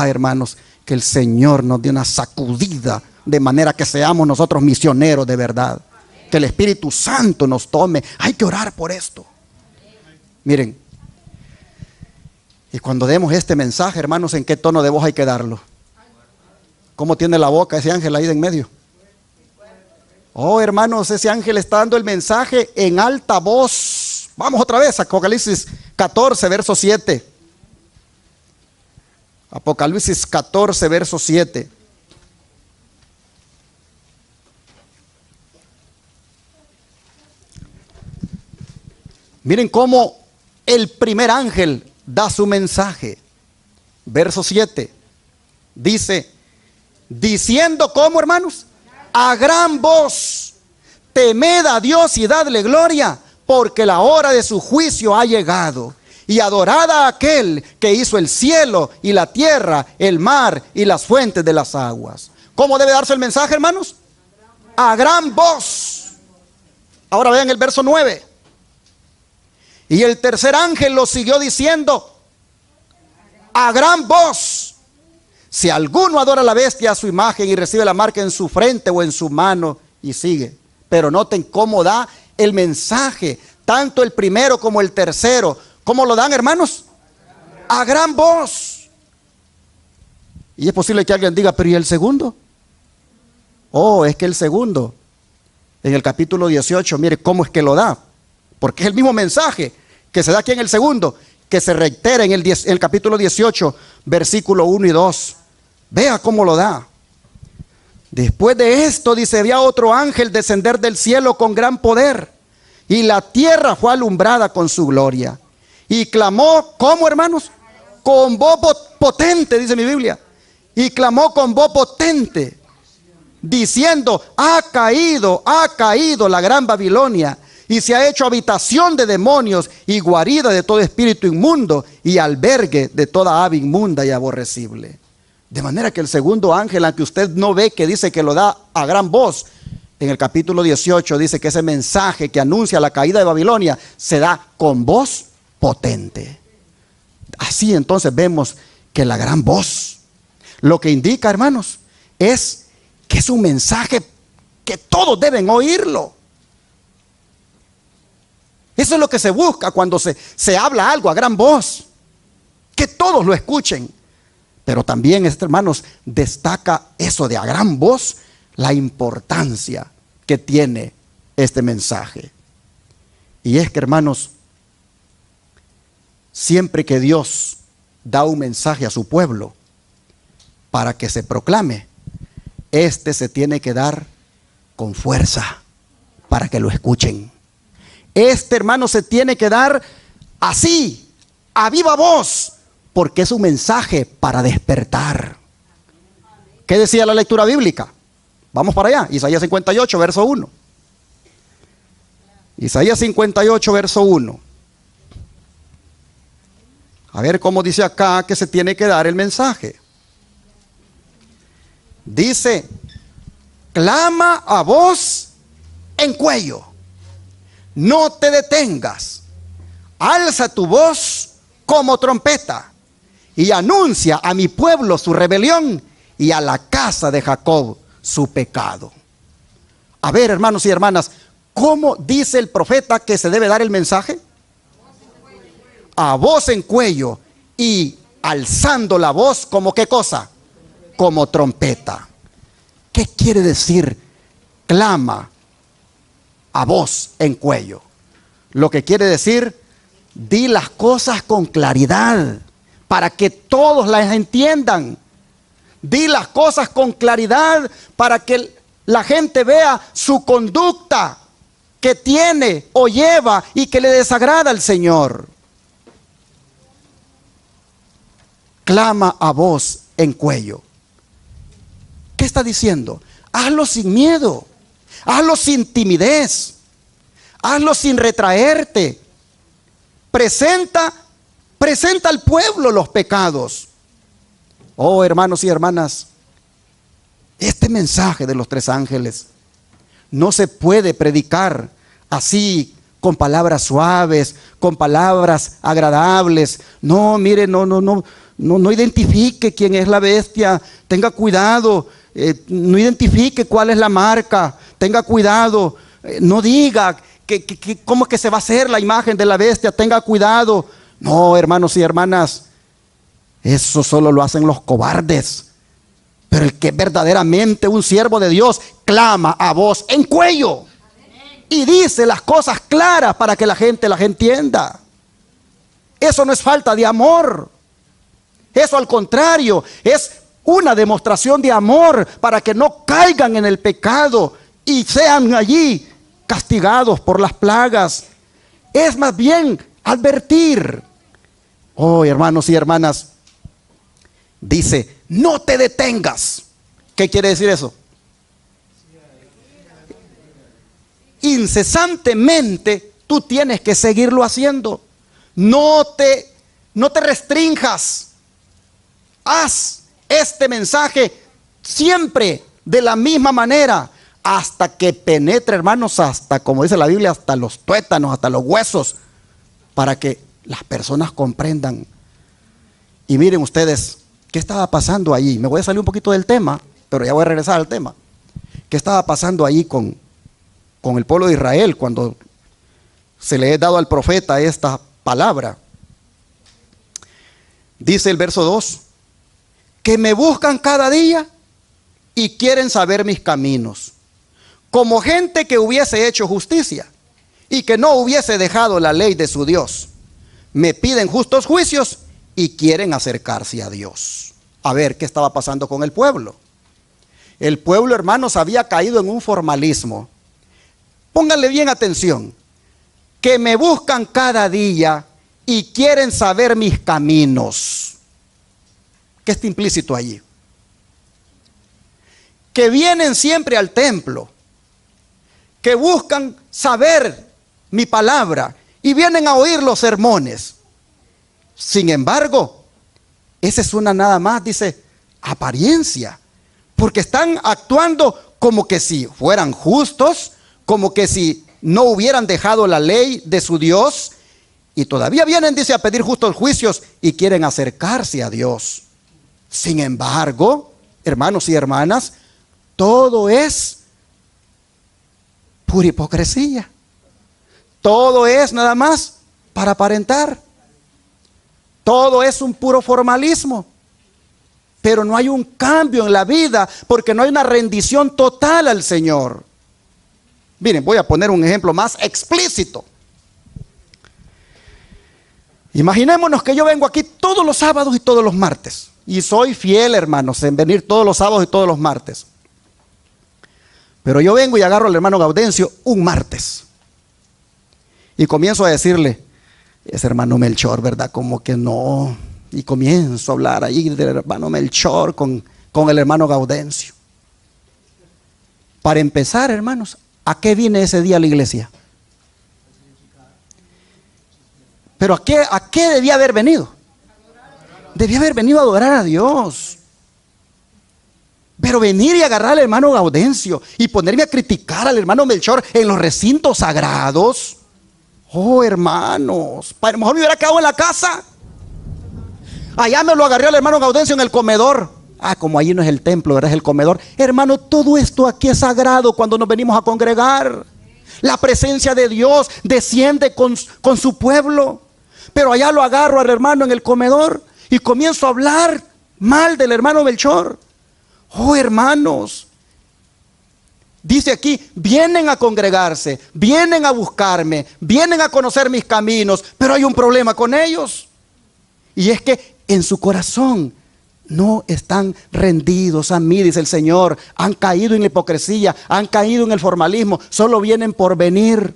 hermanos, que el Señor nos dé una sacudida de manera que seamos nosotros misioneros de verdad. Que el Espíritu Santo nos tome. Hay que orar por esto. Miren, y cuando demos este mensaje, hermanos, ¿en qué tono de voz hay que darlo? ¿Cómo tiene la boca ese ángel ahí de en medio? Oh, hermanos, ese ángel está dando el mensaje en alta voz. Vamos otra vez a Apocalipsis 14, verso 7. Apocalipsis 14, verso 7. Miren cómo el primer ángel da su mensaje. Verso 7. Dice, diciendo, ¿cómo, hermanos? A gran voz, temed a Dios y dadle gloria, porque la hora de su juicio ha llegado. Y adorad a aquel que hizo el cielo y la tierra, el mar y las fuentes de las aguas. ¿Cómo debe darse el mensaje, hermanos? A gran voz. Ahora vean el verso 9. Y el tercer ángel lo siguió diciendo a gran voz. Si alguno adora a la bestia a su imagen y recibe la marca en su frente o en su mano, y sigue. Pero noten cómo da el mensaje, tanto el primero como el tercero. ¿Cómo lo dan, hermanos? A gran voz. Y es posible que alguien diga, pero ¿y el segundo? Oh, es que el segundo, en el capítulo 18, mire cómo es que lo da. Porque es el mismo mensaje que se da aquí en el segundo, que se reitera en el capítulo 18, versículo 1 y 2. Vea cómo lo da. Después de esto, dice, había otro ángel descender del cielo con gran poder, y la tierra fue alumbrada con su gloria. Y clamó, ¿cómo, hermanos? Con voz potente, dice mi Biblia. Y clamó con voz potente, diciendo, ha caído la gran Babilonia, y se ha hecho habitación de demonios y guarida de todo espíritu inmundo y albergue de toda ave inmunda y aborrecible. De manera que el segundo ángel, aunque usted no ve que dice que lo da a gran voz, en el capítulo 18 dice que ese mensaje que anuncia la caída de Babilonia se da con voz potente. Así entonces vemos que la gran voz, lo que indica, hermanos, es que es un mensaje que todos deben oírlo. Eso es lo que se busca cuando se habla algo a gran voz, que todos lo escuchen. Pero también, hermanos, destaca eso de a gran voz, la importancia que tiene este mensaje. Y es que, hermanos, siempre que Dios da un mensaje a su pueblo para que se proclame, este se tiene que dar con fuerza para que lo escuchen. Este, hermano, se tiene que dar así, a viva voz, porque es un mensaje para despertar. ¿Qué decía la lectura bíblica? Vamos para allá, Isaías 58, verso 1. Isaías 58, verso 1. A ver cómo dice acá que se tiene que dar el mensaje. Dice, clama a voz en cuello. No te detengas, alza tu voz como trompeta y anuncia a mi pueblo su rebelión y a la casa de Jacob su pecado. A ver, hermanos y hermanas, ¿cómo dice el profeta que se debe dar el mensaje? A voz en cuello y alzando la voz como ¿qué cosa? Como trompeta. ¿Qué quiere decir clama a voz en cuello? Lo que quiere decir, di las cosas con claridad para que todos las entiendan. Di las cosas con claridad para que la gente vea su conducta que tiene o lleva y que le desagrada al Señor. Clama a voz en cuello. ¿Qué está diciendo? Hazlo sin miedo, hazlo sin timidez, hazlo sin retraerte. Presenta al pueblo los pecados. Oh, hermanos y hermanas, este mensaje de los tres ángeles no se puede predicar así, con palabras suaves, con palabras agradables. No, mire, no identifique quién es la bestia. Tenga cuidado. No identifique cuál es la marca. Tenga cuidado. No diga cómo es que se va a hacer la imagen de la bestia. Tenga cuidado. No, hermanos y hermanas, eso solo lo hacen los cobardes. Pero el que es verdaderamente un siervo de Dios clama a voz en cuello y dice las cosas claras para que la gente las entienda. Eso no es falta de amor. Eso al contrario es una demostración de amor para que no caigan en el pecado y sean allí castigados por las plagas. Es más bien advertir. Oh, hermanos y hermanas, dice, no te detengas. ¿Qué quiere decir eso? Incesantemente tú tienes que seguirlo haciendo. No te restrinjas. Haz este mensaje siempre de la misma manera hasta que penetre, hermanos, hasta, como dice la Biblia, hasta los tuétanos, hasta los huesos, para que las personas comprendan. Y miren ustedes, ¿qué estaba pasando allí? Me voy a salir un poquito del tema, pero ya voy a regresar al tema. ¿Qué estaba pasando allí con el pueblo de Israel cuando se le ha dado al profeta esta palabra? Dice el verso 2, que me buscan cada día y quieren saber mis caminos, como gente que hubiese hecho justicia y que no hubiese dejado la ley de su Dios. Me piden justos juicios y quieren acercarse a Dios. A ver, ¿qué estaba pasando con el pueblo? El pueblo, hermanos, había caído en un formalismo. Pónganle bien atención. Que me buscan cada día y quieren saber mis caminos. ¿Qué está implícito allí? Que vienen siempre al templo, que buscan saber mi palabra y vienen a oír los sermones. Sin embargo, esa es una nada más, dice, apariencia, porque están actuando como que si fueran justos, como que si no hubieran dejado la ley de su Dios, y todavía vienen, dice, a pedir justos juicios y quieren acercarse a Dios. Sin embargo, hermanos y hermanas, todo es pura hipocresía. Todo es nada más para aparentar. Todo es un puro formalismo. Pero no hay un cambio en la vida porque no hay una rendición total al Señor. Miren, voy a poner un ejemplo más explícito. Imaginémonos que yo vengo aquí todos los sábados y todos los martes. Y soy fiel, hermanos, en venir todos los sábados y todos los martes. Pero yo vengo y agarro al hermano Gaudencio un martes. Y comienzo a decirle, ese hermano Melchor, ¿verdad? Como que no. Y comienzo a hablar ahí del hermano Melchor con el hermano Gaudencio. Para empezar, hermanos, ¿a qué vine ese día a la iglesia? ¿Pero a qué debía haber venido? Debía haber venido a adorar a Dios. Pero venir y agarrar al hermano Gaudencio y ponerme a criticar al hermano Melchor en los recintos sagrados. Oh, hermanos, a lo mejor me hubiera quedado en la casa. Allá me lo agarré al hermano Gaudencio en el comedor. Ah, como allí no es el templo, ¿verdad? Es el comedor. Hermano, todo esto aquí es sagrado cuando nos venimos a congregar. La presencia de Dios desciende con su pueblo. Pero allá lo agarro al hermano en el comedor y comienzo a hablar mal del hermano Melchor. Oh, hermanos, dice aquí, vienen a congregarse, vienen a buscarme, vienen a conocer mis caminos, pero hay un problema con ellos. Y es que en su corazón no están rendidos a mí, dice el Señor. Han caído en la hipocresía, han caído en el formalismo, solo vienen por venir.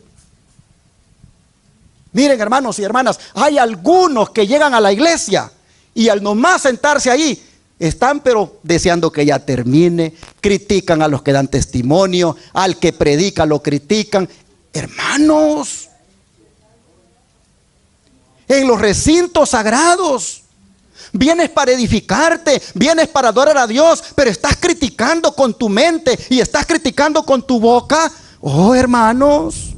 Miren, hermanos y hermanas, hay algunos que llegan a la iglesia y al nomás sentarse ahí, están pero deseando que ya termine, critican a los que dan testimonio, al que predica lo critican. Hermanos, en los recintos sagrados, vienes para edificarte, vienes para adorar a Dios, pero estás criticando con tu mente y estás criticando con tu boca. Oh, hermanos,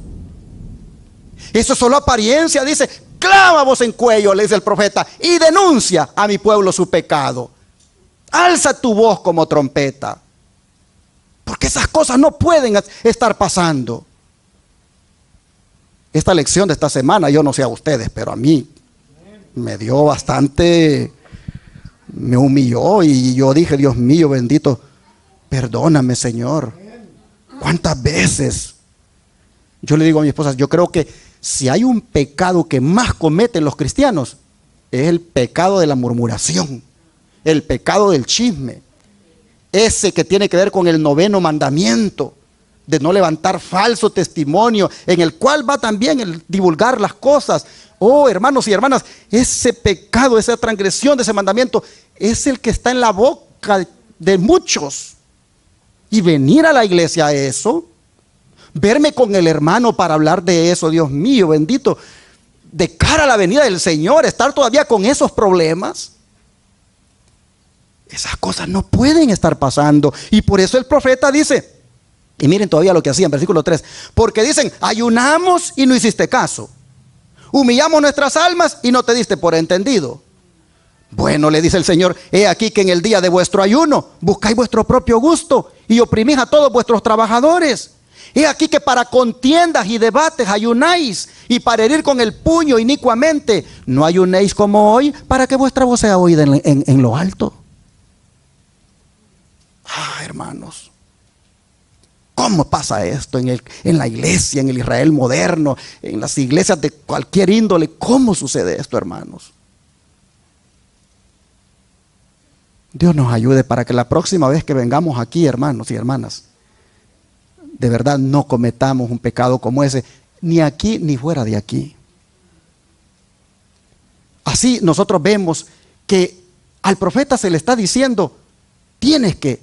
eso es solo apariencia. Dice, clama voz en cuello, le dice el profeta, y denuncia a mi pueblo su pecado. Alza tu voz como trompeta, porque esas cosas no pueden estar pasando. Esta lección de esta semana, yo no sé a ustedes, pero a mí me dio bastante, me humilló, y yo dije, Dios mío bendito, perdóname, Señor. ¿Cuántas veces? Yo le digo a mi esposa, yo creo que si hay un pecado que más cometen los cristianos, es el pecado de la murmuración, el pecado del chisme, ese que tiene que ver con el 9º mandamiento, de no levantar falso testimonio, en el cual va también el divulgar las cosas. Oh, hermanos y hermanas, ese pecado, esa transgresión de ese mandamiento, es el que está en la boca de muchos. Y venir a la iglesia a eso, verme con el hermano para hablar de eso, Dios mío bendito, de cara a la venida del Señor, estar todavía con esos problemas. Esas cosas no pueden estar pasando. Y por eso el profeta dice, y miren todavía lo que hacían, versículo 3, porque dicen, ayunamos y no hiciste caso, humillamos nuestras almas y no te diste por entendido. Bueno, le dice el Señor, he aquí que en el día de vuestro ayuno buscáis vuestro propio gusto y oprimís a todos vuestros trabajadores. He aquí que para contiendas y debates ayunáis, y para herir con el puño inicuamente. No ayunéis como hoy, para que vuestra voz sea oída en lo alto. Hermanos, ¿cómo pasa esto en la iglesia, en el Israel moderno, en las iglesias de cualquier índole? ¿Cómo sucede esto, hermanos? Dios nos ayude para que la próxima vez que vengamos aquí, hermanos y hermanas, de verdad no cometamos un pecado como ese, ni aquí ni fuera de aquí. Así nosotros vemos que al profeta se le está diciendo, tienes que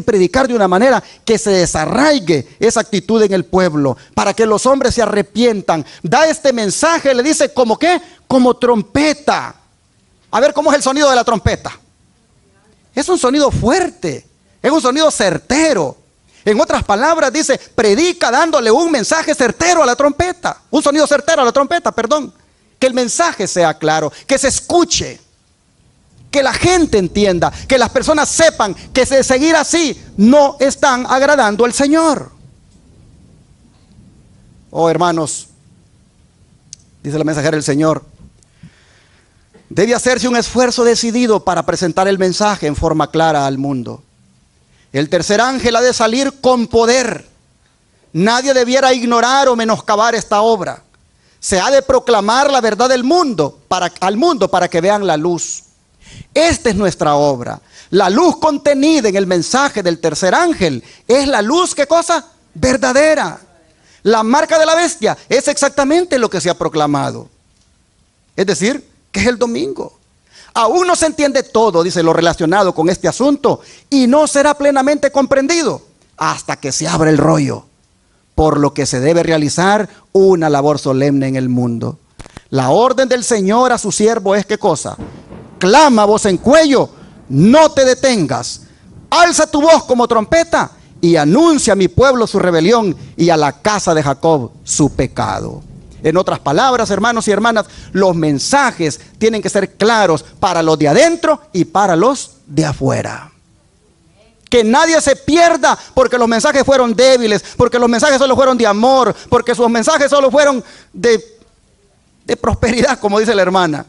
predicar de una manera que se desarraigue esa actitud en el pueblo, para que los hombres se arrepientan. Da este mensaje, le dice, ¿como qué? Como trompeta. A ver, ¿cómo es el sonido de la trompeta? Es un sonido fuerte, es un sonido certero. En otras palabras dice, predica dándole un mensaje certero a la trompeta, un sonido certero a la trompeta, perdón. Que el mensaje sea claro, que se escuche, que la gente entienda, que las personas sepan que de seguir así no están agradando al Señor. Oh, hermanos, dice la mensajera del Señor, debe hacerse un esfuerzo decidido para presentar el mensaje en forma clara al mundo. El tercer ángel ha de salir con poder. Nadie debiera ignorar o menoscabar esta obra. Se ha de proclamar la verdad del mundo al mundo para que vean la luz. Esta es nuestra obra. La luz contenida en el mensaje del tercer ángel es la luz, ¿qué cosa? Verdadera. La marca de la bestia es exactamente lo que se ha proclamado. Es decir, que es el domingo. Aún no se entiende todo, dice, lo relacionado con este asunto, y no será plenamente comprendido hasta que se abra el rollo, por lo que se debe realizar una labor solemne en el mundo. La orden del Señor a su siervo es, ¿qué cosa? Clama voz en cuello, no te detengas, alza tu voz como trompeta y anuncia a mi pueblo su rebelión y a la casa de Jacob su pecado. En otras palabras, hermanos y hermanas, los mensajes tienen que ser claros para los de adentro y para los de afuera. Que nadie se pierda porque los mensajes fueron débiles, porque los mensajes solo fueron de amor, porque sus mensajes solo fueron de prosperidad, como dice la hermana.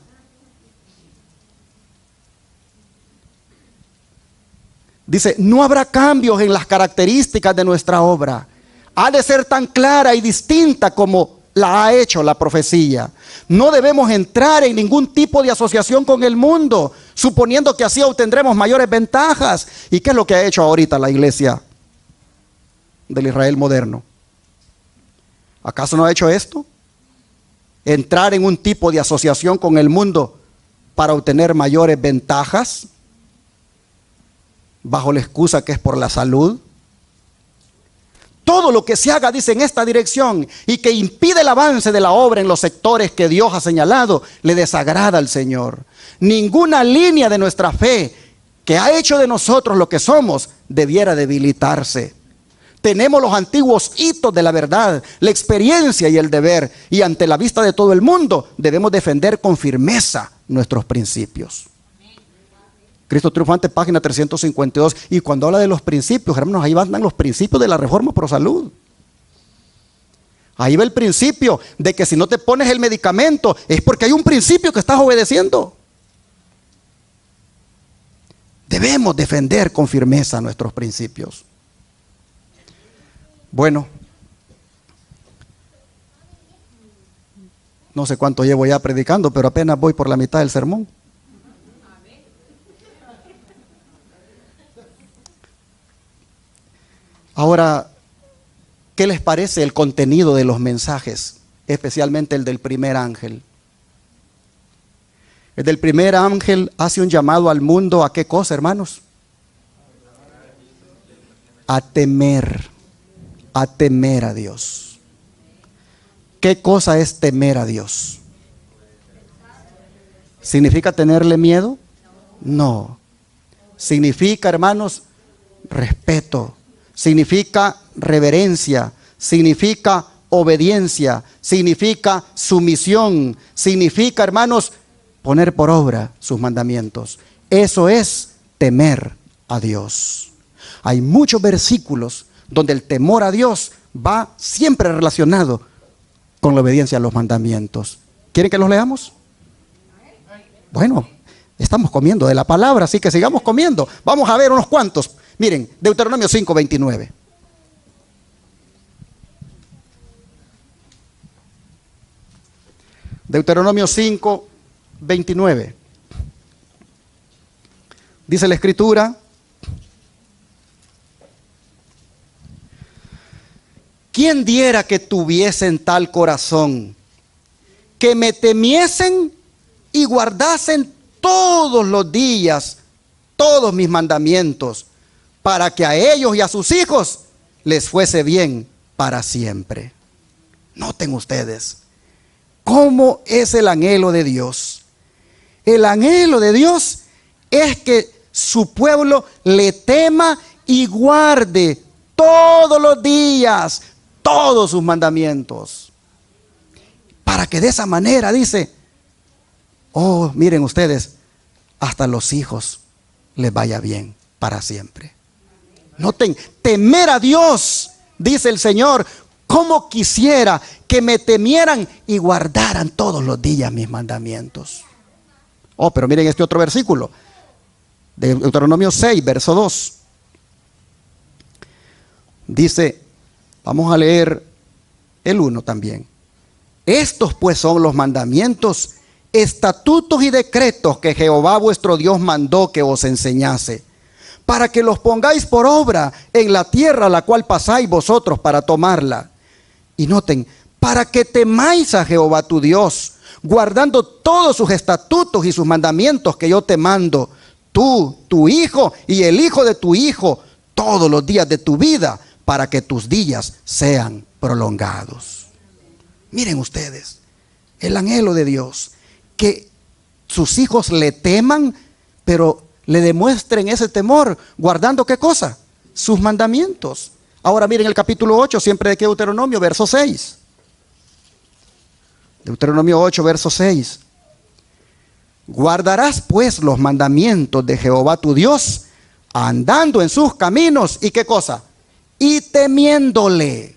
Dice, no habrá cambios en las características de nuestra obra. Ha de ser tan clara y distinta como la ha hecho la profecía. No debemos entrar en ningún tipo de asociación con el mundo, suponiendo que así obtendremos mayores ventajas. ¿Y qué es lo que ha hecho ahorita la iglesia del Israel moderno? ¿Acaso no ha hecho esto? Entrar en un tipo de asociación con el mundo para obtener mayores ventajas, bajo la excusa que es por la salud. Todo lo que se haga, dice, en esta dirección y que impide el avance de la obra en los sectores que Dios ha señalado, le desagrada al Señor. Ninguna línea de nuestra fe que ha hecho de nosotros lo que somos debiera debilitarse. Tenemos los antiguos hitos de la verdad, la experiencia y el deber, y ante la vista de todo el mundo debemos defender con firmeza nuestros principios. Cristo Triunfante, página 352. Y cuando habla de los principios, hermanos, ahí van los principios de la Reforma Pro Salud. Ahí va el principio de que si no te pones el medicamento es porque hay un principio que estás obedeciendo. Debemos defender con firmeza nuestros principios. Bueno, no sé cuánto llevo ya predicando, pero apenas voy por la mitad del sermón. Ahora, ¿qué les parece el contenido de los mensajes? Especialmente el del primer ángel. El del primer ángel hace un llamado al mundo ¿a qué cosa, hermanos? A temer a Dios. ¿Qué cosa es temer a Dios? ¿Significa tenerle miedo? No. Significa, hermanos, respeto. Significa reverencia, significa obediencia, significa sumisión, significa, hermanos, poner por obra sus mandamientos. Eso es temer a Dios. Hay muchos versículos donde el temor a Dios va siempre relacionado con la obediencia a los mandamientos. ¿Quieren que los leamos? Bueno, estamos comiendo de la palabra, así que sigamos comiendo. Vamos a ver unos cuantos. Miren, Deuteronomio 5:29. Deuteronomio 5:29. Dice la Escritura: ¿quién diera que tuviesen tal corazón, que me temiesen y guardasen todos los días todos mis mandamientos, para que a ellos y a sus hijos les fuese bien para siempre? Noten ustedes cómo es el anhelo de Dios. El anhelo de Dios es que su pueblo le tema y guarde todos los días todos sus mandamientos, para que de esa manera, dice, oh, miren ustedes, hasta los hijos les vaya bien para siempre. Noten, temer a Dios, dice el Señor, como quisiera que me temieran y guardaran todos los días mis mandamientos. Oh, pero miren este otro versículo, de Deuteronomio 6, verso 2. Dice, vamos a leer el 1 también. Estos pues son los mandamientos, estatutos y decretos que Jehová vuestro Dios mandó que os enseñase, para que los pongáis por obra en la tierra a la cual pasáis vosotros para tomarla. Y noten, para que temáis a Jehová tu Dios, guardando todos sus estatutos y sus mandamientos que yo te mando, tú, tu hijo y el hijo de tu hijo, todos los días de tu vida, para que tus días sean prolongados. Miren ustedes, el anhelo de Dios, que sus hijos le teman, pero le demuestren ese temor, guardando ¿qué cosa? Sus mandamientos. Ahora miren el capítulo 8, siempre de que Deuteronomio, verso 6. Deuteronomio 8, verso 6. Guardarás pues los mandamientos de Jehová tu Dios, andando en sus caminos, ¿y qué cosa? Y temiéndole.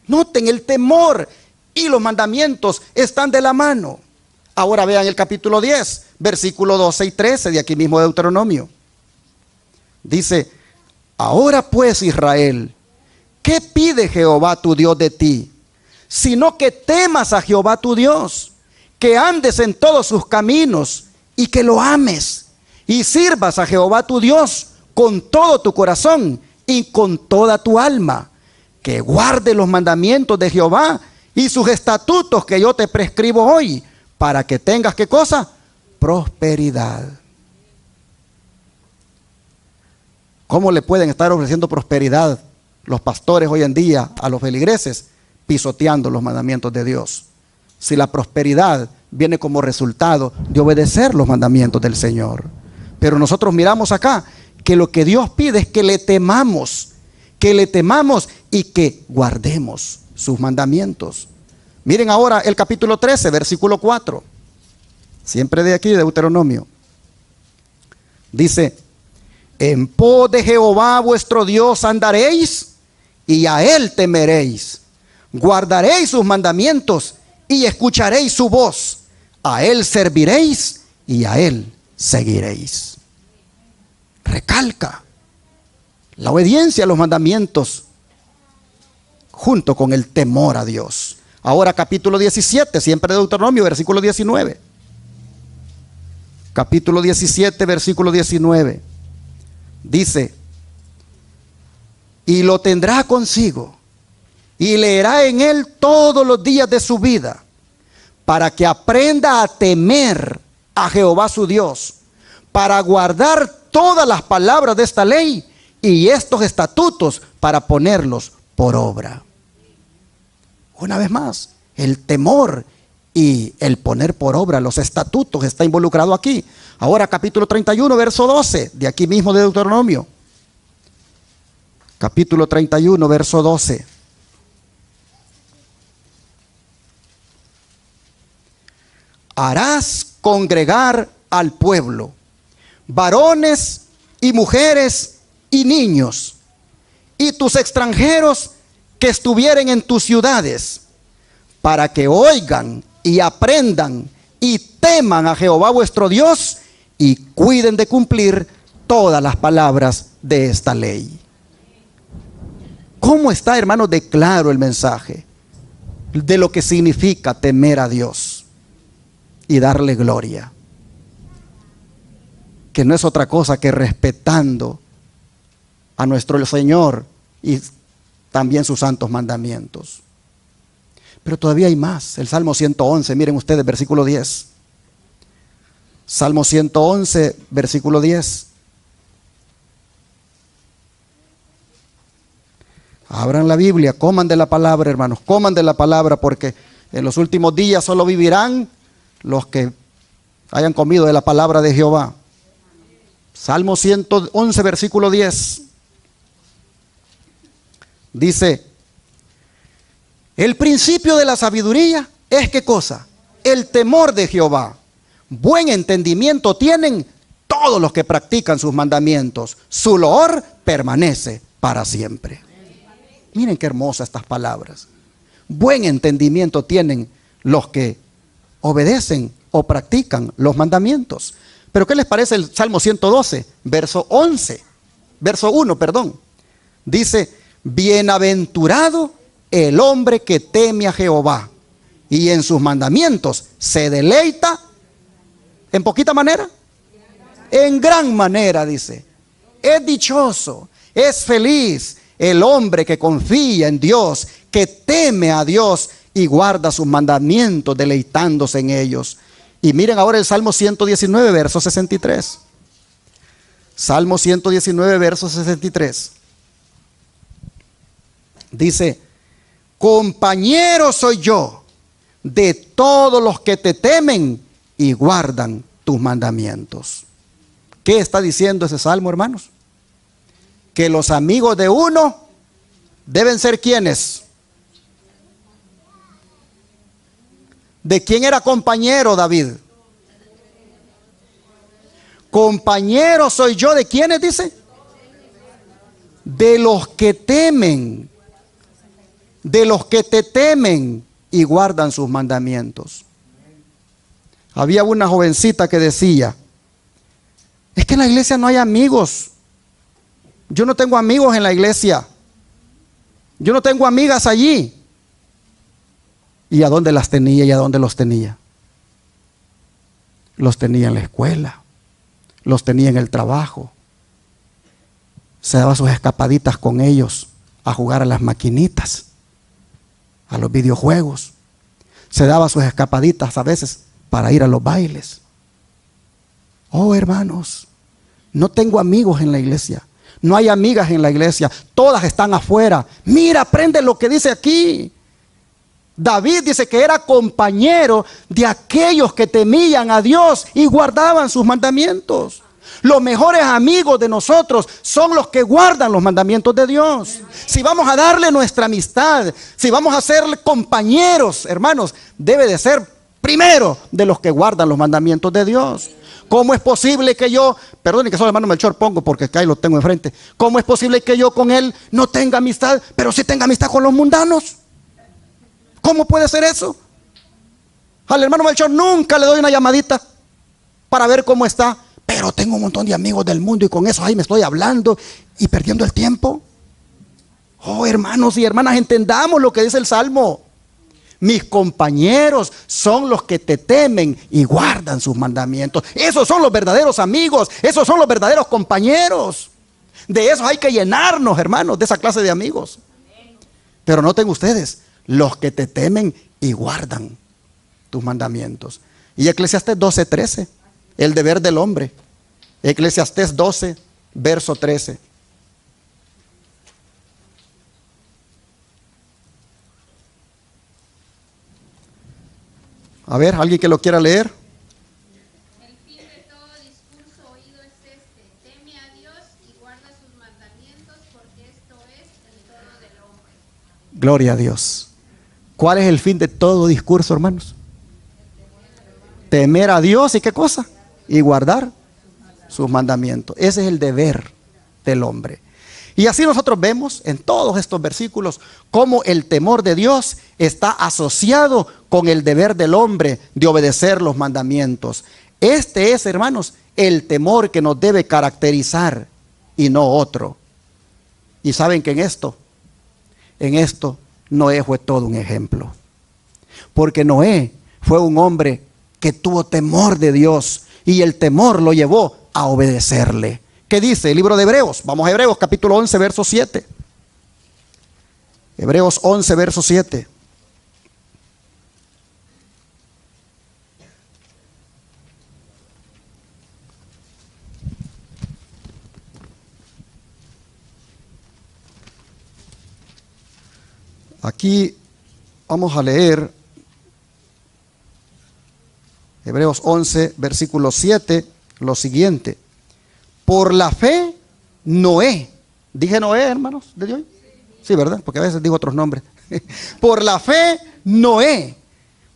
Noten, el temor y los mandamientos están de la mano. Ahora vean el capítulo 10, versículo 12 y 13 de aquí mismo de Deuteronomio. Dice, ahora pues Israel, ¿qué pide Jehová tu Dios de ti? sino que temas a Jehová tu Dios, que andes en todos sus caminos y que lo ames y sirvas a Jehová tu Dios con todo tu corazón y con toda tu alma, que guarde los mandamientos de Jehová y sus estatutos que yo te prescribo hoy, para que tengas, ¿qué cosa? Prosperidad. ¿Cómo le pueden estar ofreciendo prosperidad los pastores hoy en día a los feligreses? Pisoteando los mandamientos de Dios. Si la prosperidad viene como resultado de obedecer los mandamientos del Señor. Pero nosotros miramos acá que lo que Dios pide es que le temamos y que guardemos sus mandamientos. Miren ahora el capítulo 13, versículo 4. Siempre de aquí, de Deuteronomio. Dice: en pos de Jehová vuestro Dios andaréis y a él temeréis. Guardaréis sus mandamientos y escucharéis su voz. A él serviréis y a él seguiréis. Recalca la obediencia a los mandamientos junto con el temor a Dios. Ahora capítulo 17, siempre de Deuteronomio, versículo 19. Capítulo 17, versículo 19. Dice: y lo tendrá consigo y leerá en él todos los días de su vida, para que aprenda a temer a Jehová su Dios, para guardar todas las palabras de esta ley y estos estatutos, para ponerlos por obra. Una vez más, el temor y el poner por obra los estatutos está involucrado aquí. Ahora capítulo 31, verso 12, de aquí mismo de Deuteronomio. Capítulo 31, verso 12. Harás congregar al pueblo, varones y mujeres y niños, y tus extranjeros que estuvieren en tus ciudades, para que oigan y aprendan y teman a Jehová vuestro Dios y cuiden de cumplir todas las palabras de esta ley. ¿Cómo está, hermanos, de claro el mensaje de lo que significa temer a Dios y darle gloria? Que no es otra cosa que respetando a nuestro Señor y también sus santos mandamientos. Pero todavía hay más. El Salmo 111, miren ustedes, versículo 10. Salmo 111, versículo 10. Abran la Biblia, coman de la palabra, hermanos, coman de la palabra, porque en los últimos días solo vivirán los que hayan comido de la palabra de Jehová. Salmo 111, versículo 10. Dice: el principio de la sabiduría es, ¿qué cosa? El temor de Jehová. Buen entendimiento tienen todos los que practican sus mandamientos. Su loor permanece para siempre. Miren qué hermosas estas palabras. Buen entendimiento tienen los que obedecen o practican los mandamientos. Pero ¿qué les parece el Salmo 112, verso 11? Verso 1, perdón. Dice: bienaventurado el hombre que teme a Jehová y en sus mandamientos se deleita. ¿En poquita manera? En gran manera, dice. Es dichoso, es feliz el hombre que confía en Dios, que teme a Dios y guarda sus mandamientos, deleitándose en ellos. Y miren ahora el Salmo 119, verso 63. Salmo 119, verso 63. Dice: compañero soy yo de todos los que te temen y guardan tus mandamientos. ¿Qué está diciendo ese salmo, hermanos? Que los amigos de uno deben ser ¿quiénes? ¿De quién era compañero David? Compañero soy yo, ¿de quiénes dice? De los que temen, de los que te temen y guardan sus mandamientos. Había una jovencita que decía: es que en la iglesia no hay amigos. Yo no tengo amigos en la iglesia. Yo no tengo amigas allí. ¿Y a dónde las tenía y a dónde los tenía? Los tenía en la escuela, los tenía en el trabajo. Se daba sus escapaditas con ellos a jugar a las maquinitas, a los videojuegos. Se daba sus escapaditas a veces para ir a los bailes. Oh, hermanos, no tengo amigos en la iglesia. No hay amigas en la iglesia. Todas están afuera. Mira, aprende lo que dice aquí. David dice que era compañero de aquellos que temían a Dios y guardaban sus mandamientos. Los mejores amigos de nosotros son los que guardan los mandamientos de Dios. Si vamos a darle nuestra amistad, si vamos a ser compañeros, hermanos, debe de ser primero de los que guardan los mandamientos de Dios. ¿Cómo es posible que yo, perdone que soy el hermano Melchor pongo porque acá lo tengo enfrente, cómo es posible que yo con él no tenga amistad, pero sí tenga amistad con los mundanos? ¿Cómo puede ser eso? Al hermano Melchor nunca le doy una llamadita para ver cómo está, pero tengo un montón de amigos del mundo y con eso ahí me estoy hablando y perdiendo el tiempo. Oh, hermanos y hermanas, entendamos lo que dice el Salmo. Mis compañeros son los que te temen y guardan sus mandamientos. Esos son los verdaderos amigos, esos son los verdaderos compañeros. De esos hay que llenarnos, hermanos, de esa clase de amigos. Pero noten ustedes, los que te temen y guardan tus mandamientos. Y Eclesiastés 12:13, el deber del hombre. Eclesiastés 12, verso 13. A ver, ¿alguien que lo quiera leer? El fin de todo discurso oído es este: teme a Dios y guarda sus mandamientos, porque esto es el todo del hombre. Gloria a Dios. ¿Cuál es el fin de todo discurso, hermanos? Temer a Dios y qué cosa? Y guardar sus mandamientos. Ese es el deber del hombre. Y así nosotros vemos en todos estos versículos cómo el temor de Dios está asociado con el deber del hombre de obedecer los mandamientos. Este es, hermanos, el temor que nos debe caracterizar y no otro. Y saben que en esto Noé fue todo un ejemplo. Porque Noé fue un hombre que tuvo temor de Dios y el temor lo llevó a obedecerle. ¿Qué dice el libro de Hebreos? Vamos a Hebreos capítulo 11, verso 7. Hebreos 11, verso 7. Aquí vamos a leer Hebreos 11, versículo 7, lo siguiente. Por la fe, Noé. ¿Dije Noé, hermanos, de Dios? Sí, ¿verdad? Porque a veces digo otros nombres. Por la fe, Noé,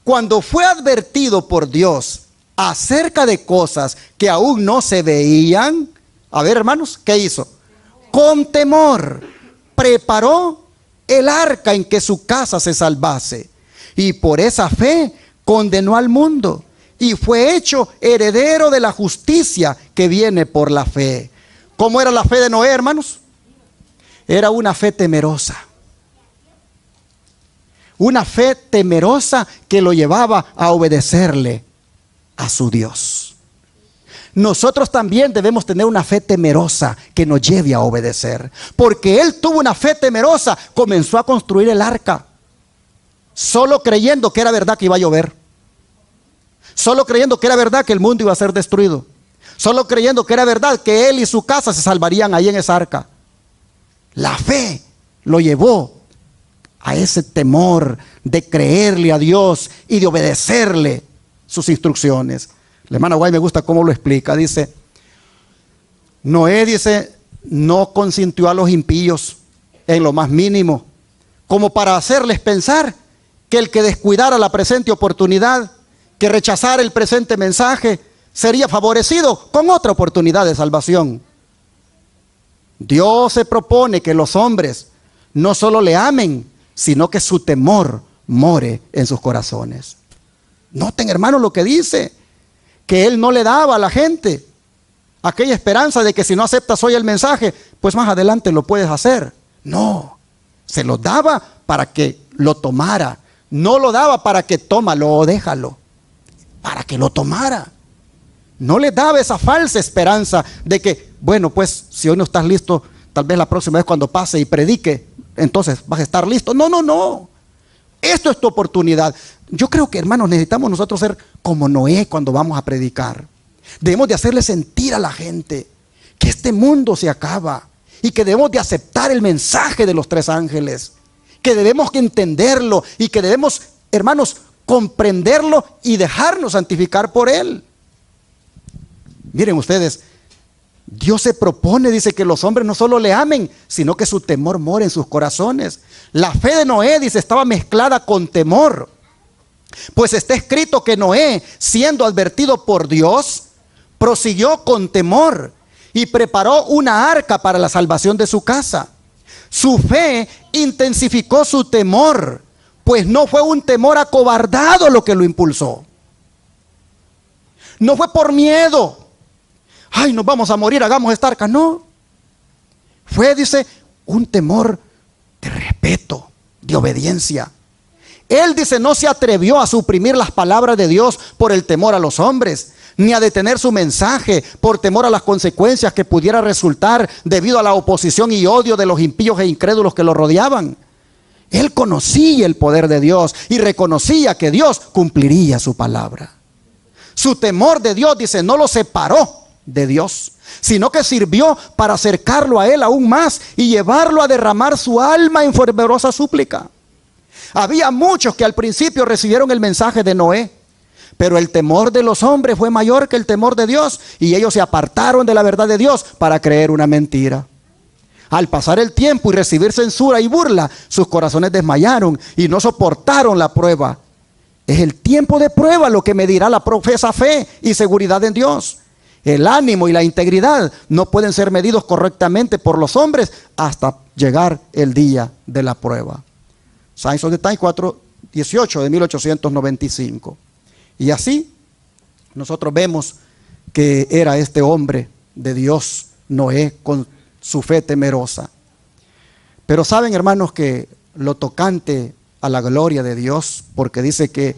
cuando fue advertido por Dios acerca de cosas que aún no se veían, a ver, hermanos, ¿qué hizo? Con temor, preparó el arca en que su casa se salvase. Y por esa fe condenó al mundo. Y fue hecho heredero de la justicia que viene por la fe. ¿Cómo era la fe de Noé, hermanos? Era una fe temerosa. Una fe temerosa que lo llevaba a obedecerle a su Dios. Nosotros también debemos tener una fe temerosa que nos lleve a obedecer. Porque él tuvo una fe temerosa, comenzó a construir el arca. Solo creyendo que era verdad que iba a llover. Solo creyendo que era verdad que el mundo iba a ser destruido. Solo creyendo que era verdad que él y su casa se salvarían ahí en esa arca. La fe lo llevó a ese temor de creerle a Dios y de obedecerle sus instrucciones. La hermana Guay me gusta cómo lo explica. Dice, Noé dice, no consintió a los impíos en lo más mínimo, como para hacerles pensar que el que descuidara la presente oportunidad, que rechazara el presente mensaje, sería favorecido con otra oportunidad de salvación. Dios se propone que los hombres no solo le amen, sino que su temor more en sus corazones. Noten, hermanos, lo que dice, que él no le daba a la gente aquella esperanza de que si no aceptas hoy el mensaje, pues más adelante lo puedes hacer. No, se lo daba para que lo tomara No lo daba para que tómalo o déjalo, para que lo tomara. No le daba esa falsa esperanza de que, bueno, pues si hoy no estás listo, tal vez la próxima vez cuando pase y predique, entonces vas a estar listo. No, no, no. Esto es tu oportunidad. Yo creo que, hermanos, necesitamos nosotros ser como Noé cuando vamos a predicar. Debemos de hacerle sentir a la gente que este mundo se acaba y que debemos de aceptar el mensaje de los tres ángeles, que debemos entenderlo y que debemos, hermanos, comprenderlo y dejarnos santificar por él. Miren ustedes, Dios se propone, dice, que los hombres no solo le amen, sino que su temor more en sus corazones. La fe de Noé, dice, estaba mezclada con temor. Pues está escrito que Noé, siendo advertido por Dios, prosiguió con temor y preparó una arca para la salvación de su casa. Su fe intensificó su temor, pues no fue un temor acobardado lo que lo impulsó. No fue por miedo. Ay, nos vamos a morir, hagamos esta arca. No. Fue, dice, un temor de respeto, de obediencia. Él, dice, no se atrevió a suprimir las palabras de Dios por el temor a los hombres, ni a detener su mensaje por temor a las consecuencias que pudiera resultar debido a la oposición y odio de los impíos e incrédulos que lo rodeaban. Él conocía el poder de Dios y reconocía que Dios cumpliría su palabra. Su temor de Dios, dice, no lo separó de Dios, sino que sirvió para acercarlo a él aún más y llevarlo a derramar su alma en fervorosa súplica. Había muchos que al principio recibieron el mensaje de Noé, pero el temor de los hombres fue mayor que el temor de Dios, y ellos se apartaron de la verdad de Dios para creer una mentira. Al pasar el tiempo y recibir censura y burla, sus corazones desmayaron y no soportaron la prueba. Es el tiempo de prueba lo que medirá la profesa fe y seguridad en Dios. El ánimo y la integridad no pueden ser medidos correctamente por los hombres hasta llegar el día de la prueba. Science of the Times 4/18 de 1895. Y así nosotros vemos que era este hombre de Dios, Noé, con su fe temerosa. Pero saben, hermanos, que lo tocante a la gloria de Dios, porque dice que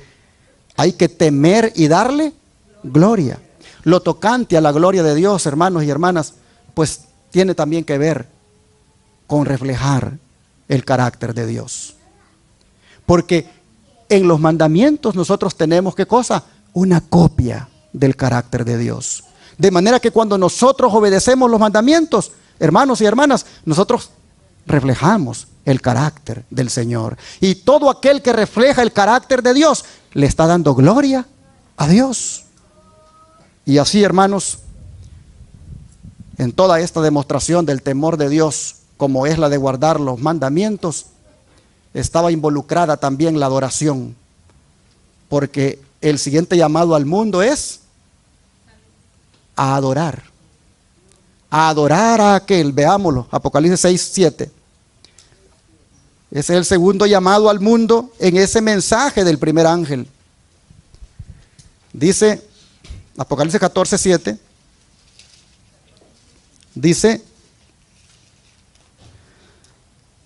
hay que temer y darle gloria. Lo tocante a la gloria de Dios, hermanos y hermanas, pues tiene también que ver con reflejar el carácter de Dios. Porque en los mandamientos nosotros tenemos, ¿qué cosa? Una copia del carácter de Dios. De manera que cuando nosotros obedecemos los mandamientos, hermanos y hermanas, nosotros reflejamos el carácter del Señor. Y todo aquel que refleja el carácter de Dios, le está dando gloria a Dios. Y así, hermanos, en toda esta demostración del temor de Dios, como es la de guardar los mandamientos, estaba involucrada también la adoración, porque el siguiente llamado al mundo es a adorar a aquel. Veámoslo, Apocalipsis 6:7. Ese es el segundo llamado al mundo en ese mensaje del primer ángel. Dice Apocalipsis 14:7, dice,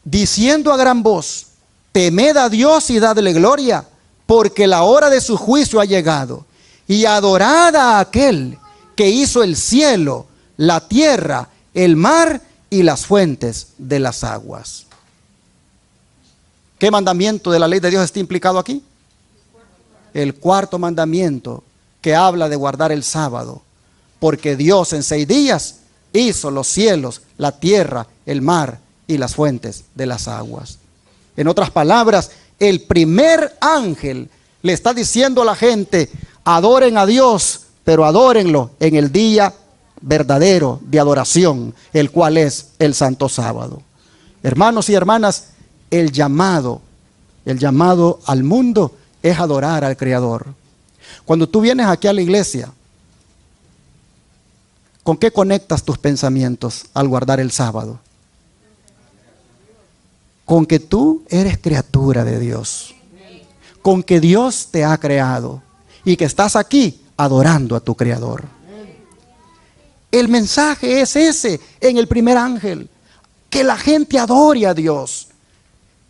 diciendo a gran voz, temed a Dios y dadle gloria, porque la hora de su juicio ha llegado, y adorad a aquel que hizo el cielo, la tierra, el mar y las fuentes de las aguas. ¿Qué mandamiento de la ley de Dios está implicado aquí? El cuarto mandamiento, que habla de guardar el sábado, porque Dios en 6 días hizo los cielos, la tierra, el mar y las fuentes de las aguas. En otras palabras, el primer ángel le está diciendo a la gente, adoren a Dios, pero adórenlo en el día verdadero de adoración, el cual es el santo sábado. Hermanos y hermanas, el llamado al mundo es adorar al Creador. Cuando tú vienes aquí a la iglesia, ¿con qué conectas tus pensamientos al guardar el sábado? Con que tú eres criatura de Dios, con que Dios te ha creado y que estás aquí adorando a tu Creador. El mensaje es ese en el primer ángel, que la gente adore a Dios.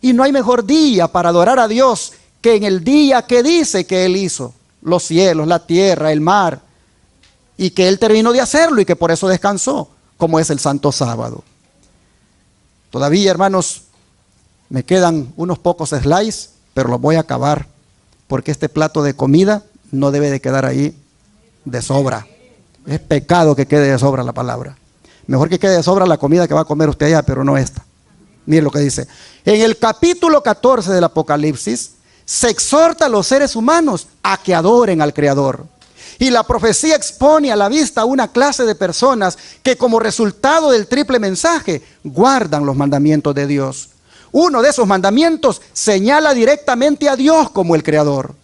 Y no hay mejor día para adorar a Dios que en el día que dice que Él hizo los cielos, la tierra, el mar, y que Él terminó de hacerlo y que por eso descansó, como es el Santo Sábado. Todavía, hermanos, me quedan unos pocos slides, pero los voy a acabar, porque este plato de comida no debe de quedar ahí de sobra. Es pecado que quede de sobra la palabra. Mejor que quede de sobra la comida que va a comer usted allá, pero no esta. Miren lo que dice. En el capítulo 14 del Apocalipsis, se exhorta a los seres humanos a que adoren al Creador. Y la profecía expone a la vista una clase de personas que, como resultado del triple mensaje, guardan los mandamientos de Dios. Uno de esos mandamientos señala directamente a Dios como el Creador.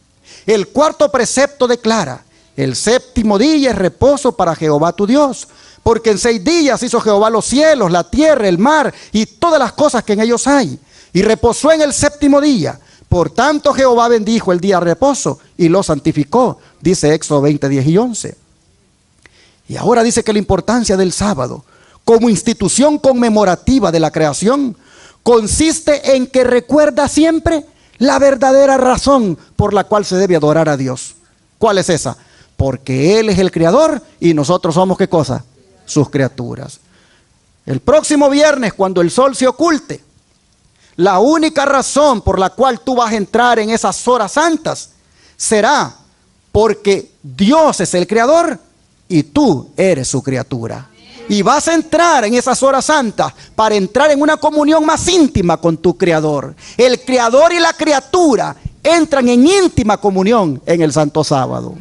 El cuarto precepto declara: el séptimo día es reposo para Jehová tu Dios, porque en 6 días hizo Jehová los cielos, la tierra, el mar y todas las cosas que en ellos hay, y reposó en el séptimo día. Por tanto Jehová bendijo el día de reposo y lo santificó, dice Éxodo 20, 10 y 11. Y ahora dice que la importancia del sábado como institución conmemorativa de la creación consiste en que recuerda siempre la verdadera razón por la cual se debe adorar a Dios. ¿Cuál es esa? Porque Él es el Creador y nosotros somos, ¿qué cosa? Sus criaturas. El próximo viernes, cuando el sol se oculte, la única razón por la cual tú vas a entrar en esas horas santas será porque Dios es el Creador y tú eres su criatura. Y vas a entrar en esas horas santas para entrar en una comunión más íntima con tu Creador. El Creador y la criatura entran en íntima comunión en el Santo Sábado.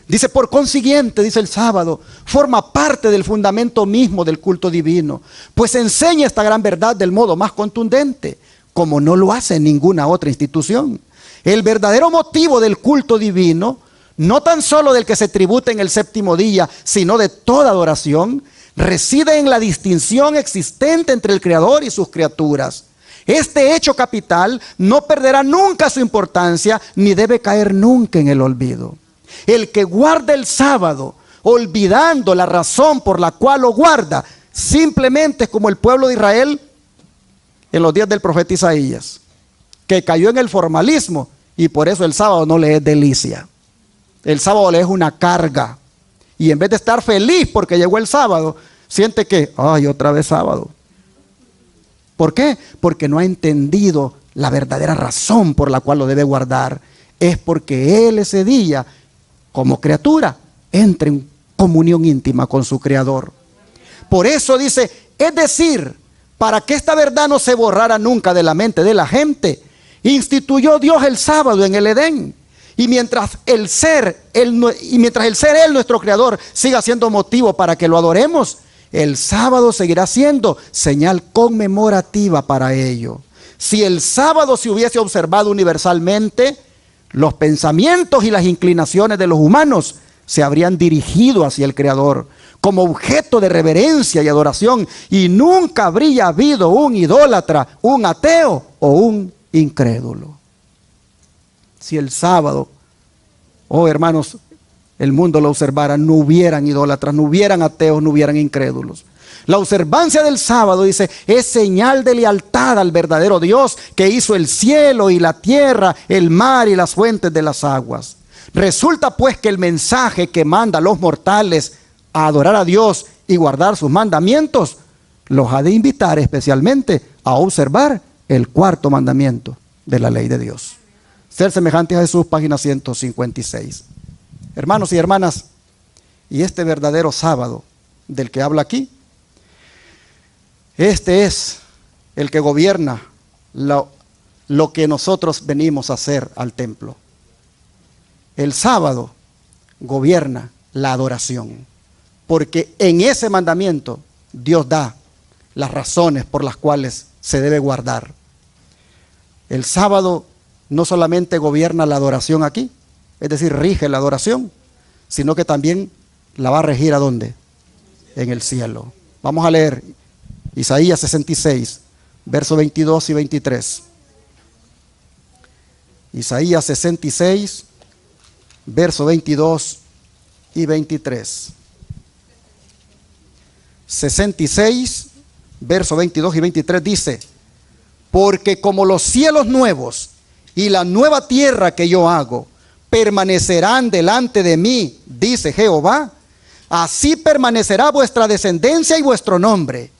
Dice, por consiguiente, dice el sábado, forma parte del fundamento mismo del culto divino, pues enseña esta gran verdad del modo más contundente, como no lo hace ninguna otra institución. El verdadero motivo del culto divino, no tan solo del que se tributa en el séptimo día, sino de toda adoración, reside en la distinción existente entre el Creador y sus criaturas. Este hecho capital no perderá nunca su importancia, ni debe caer nunca en el olvido. El que guarda el sábado, olvidando la razón por la cual lo guarda, simplemente es como el pueblo de Israel en los días del profeta Isaías, que cayó en el formalismo y por eso el sábado no le es delicia. El sábado le es una carga. Y en vez de estar feliz porque llegó el sábado, siente que, ay, otra vez sábado. ¿Por qué? Porque no ha entendido la verdadera razón por la cual lo debe guardar. Es porque él ese día, como criatura, entra en comunión íntima con su Creador. Por eso dice, es decir, para que esta verdad no se borrara nunca de la mente de la gente, instituyó Dios el sábado en el Edén. Y mientras el ser, Él, nuestro Creador, siga siendo motivo para que lo adoremos, el sábado seguirá siendo señal conmemorativa para ello. Si el sábado se hubiese observado universalmente, los pensamientos y las inclinaciones de los humanos se habrían dirigido hacia el Creador como objeto de reverencia y adoración, y nunca habría habido un idólatra, un ateo o un incrédulo. Si el sábado, oh hermanos, el mundo lo observara, no hubieran idólatras, no hubieran ateos, no hubieran incrédulos. La observancia del sábado, dice, es señal de lealtad al verdadero Dios que hizo el cielo y la tierra, el mar y las fuentes de las aguas. Resulta pues que el mensaje que manda a los mortales a adorar a Dios y guardar sus mandamientos, los ha de invitar especialmente a observar el cuarto mandamiento de la ley de Dios. Ser semejantes a Jesús, página 156. Hermanos y hermanas, y este verdadero sábado del que habla aquí, este es el que gobierna lo que nosotros venimos a hacer al templo. El sábado gobierna la adoración, porque en ese mandamiento Dios da las razones por las cuales se debe guardar. El sábado no solamente gobierna la adoración aquí, es decir, rige la adoración, sino que también la va a regir ¿a dónde? En el cielo. Vamos a leer Isaías 66, versos 22 y 23. Isaías 66, versos 22 y 23. 66, versos 22 y 23 dice: porque como los cielos nuevos y la nueva tierra que yo hago permanecerán delante de mí, dice Jehová. Así permanecerá vuestra descendencia y vuestro nombre.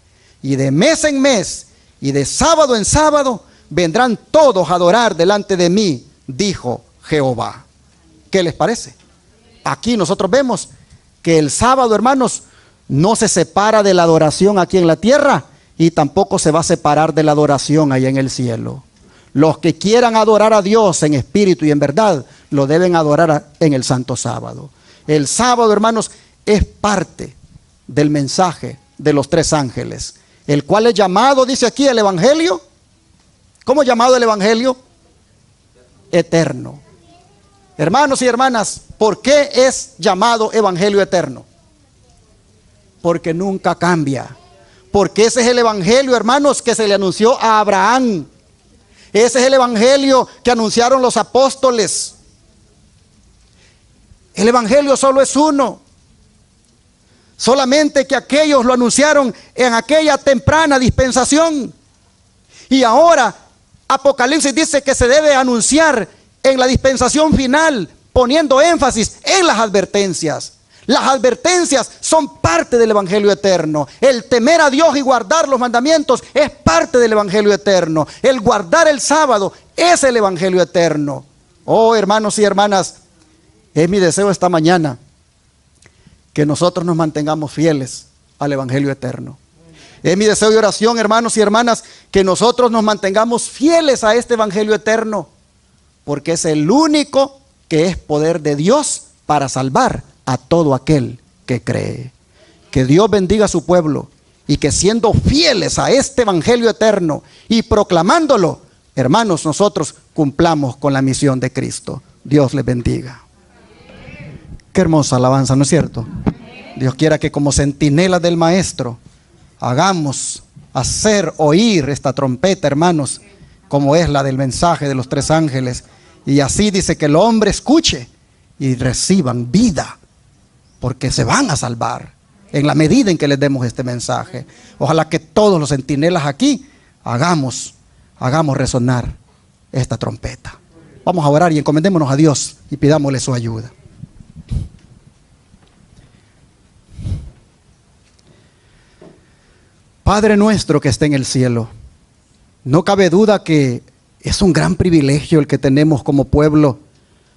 Y de mes en mes y de sábado en sábado vendrán todos a adorar delante de mí, dijo Jehová. ¿Qué les parece? Aquí nosotros vemos que el sábado, hermanos, no se separa de la adoración aquí en la tierra y tampoco se va a separar de la adoración allá en el cielo. Los que quieran adorar a Dios en espíritu y en verdad, lo deben adorar en el santo sábado. El sábado, hermanos, es parte del mensaje de los tres ángeles, el cual es llamado, dice aquí el evangelio. ¿Cómo es llamado el evangelio? Eterno. Hermanos y hermanas, ¿por qué es llamado evangelio eterno? Porque nunca cambia. Porque ese es el evangelio, hermanos, que se le anunció a Abraham. Ese es el evangelio que anunciaron los apóstoles. El evangelio solo es uno. Solamente que aquellos lo anunciaron en aquella temprana dispensación. Y ahora Apocalipsis dice que se debe anunciar en la dispensación final, poniendo énfasis en las advertencias. Las advertencias son parte del evangelio eterno. El temer a Dios y guardar los mandamientos es parte del evangelio eterno. El guardar el sábado es el evangelio eterno. Oh, hermanos y hermanas, es mi deseo esta mañana que nosotros nos mantengamos fieles al evangelio eterno. Es mi deseo y oración, hermanos y hermanas, que nosotros nos mantengamos fieles a este evangelio eterno, porque es el único que es poder de Dios para salvar a todo aquel que cree. Que Dios bendiga a su pueblo y que siendo fieles a este evangelio eterno y proclamándolo, hermanos, nosotros cumplamos con la misión de Cristo. Dios les bendiga. Qué hermosa alabanza, ¿no es cierto? Dios quiera que como centinelas del Maestro hagamos hacer oír esta trompeta, hermanos, como es la del mensaje de los tres ángeles. Y así dice que el hombre escuche y reciban vida, porque se van a salvar en la medida en que les demos este mensaje. Ojalá que todos los centinelas aquí hagamos resonar esta trompeta. Vamos a orar y encomendémonos a Dios y pidámosle su ayuda. Padre nuestro que está en el cielo, no cabe duda que es un gran privilegio el que tenemos como pueblo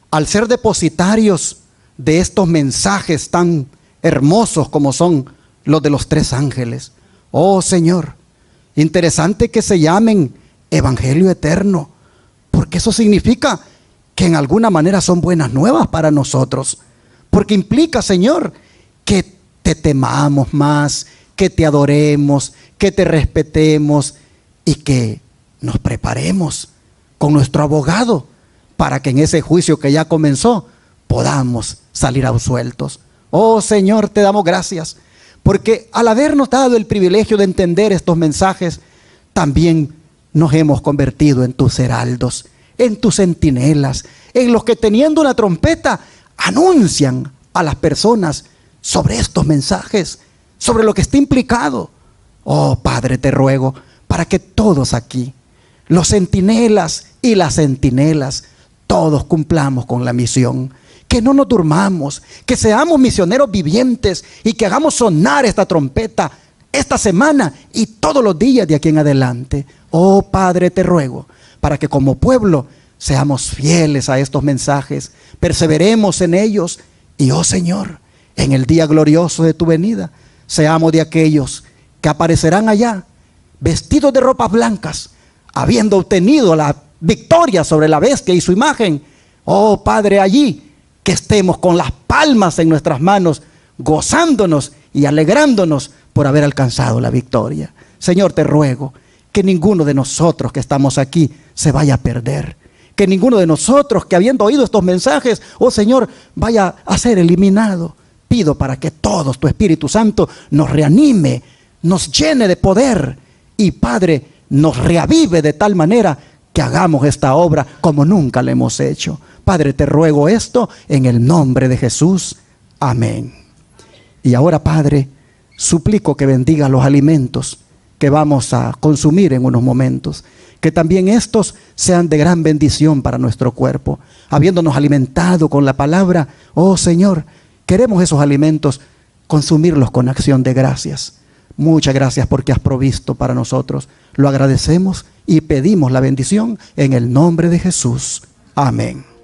al ser depositarios de estos mensajes tan hermosos como son los de los tres ángeles. Oh Señor, interesante que se llamen evangelio eterno, porque eso significa que en alguna manera son buenas nuevas para nosotros, porque implica, Señor, que te temamos más, que te adoremos, que te respetemos y que nos preparemos con nuestro abogado para que en ese juicio que ya comenzó podamos salir absueltos. Oh Señor, te damos gracias porque al habernos dado el privilegio de entender estos mensajes, también nos hemos convertido en tus heraldos, en tus centinelas, en los que teniendo una trompeta anuncian a las personas sobre estos mensajes, sobre lo que está implicado. Oh Padre, te ruego para que todos aquí, los centinelas y las centinelas, todos cumplamos con la misión. Que no nos durmamos, que seamos misioneros vivientes y que hagamos sonar esta trompeta esta semana y todos los días de aquí en adelante. Oh Padre, te ruego para que como pueblo seamos fieles a estos mensajes, perseveremos en ellos y, oh Señor, en el día glorioso de tu venida, seamos de aquellos que aparecerán allá vestidos de ropas blancas, habiendo obtenido la victoria sobre la bestia y su imagen. Oh Padre, allí que estemos con las palmas en nuestras manos, gozándonos y alegrándonos por haber alcanzado la victoria. Señor, te ruego que ninguno de nosotros que estamos aquí se vaya a perder, que ninguno de nosotros que habiendo oído estos mensajes, oh Señor, vaya a ser eliminado. Pido para que todos, tu Espíritu Santo, nos reanime, nos llene de poder y, Padre, nos reavive de tal manera que hagamos esta obra como nunca la hemos hecho. Padre, te ruego esto en el nombre de Jesús. Amén. Y ahora, Padre, suplico que bendiga los alimentos que vamos a consumir en unos momentos. Que también estos sean de gran bendición para nuestro cuerpo. Habiéndonos alimentado con la palabra, oh Señor, queremos esos alimentos consumirlos con acción de gracias. Muchas gracias porque has provisto para nosotros. Lo agradecemos y pedimos la bendición en el nombre de Jesús. Amén.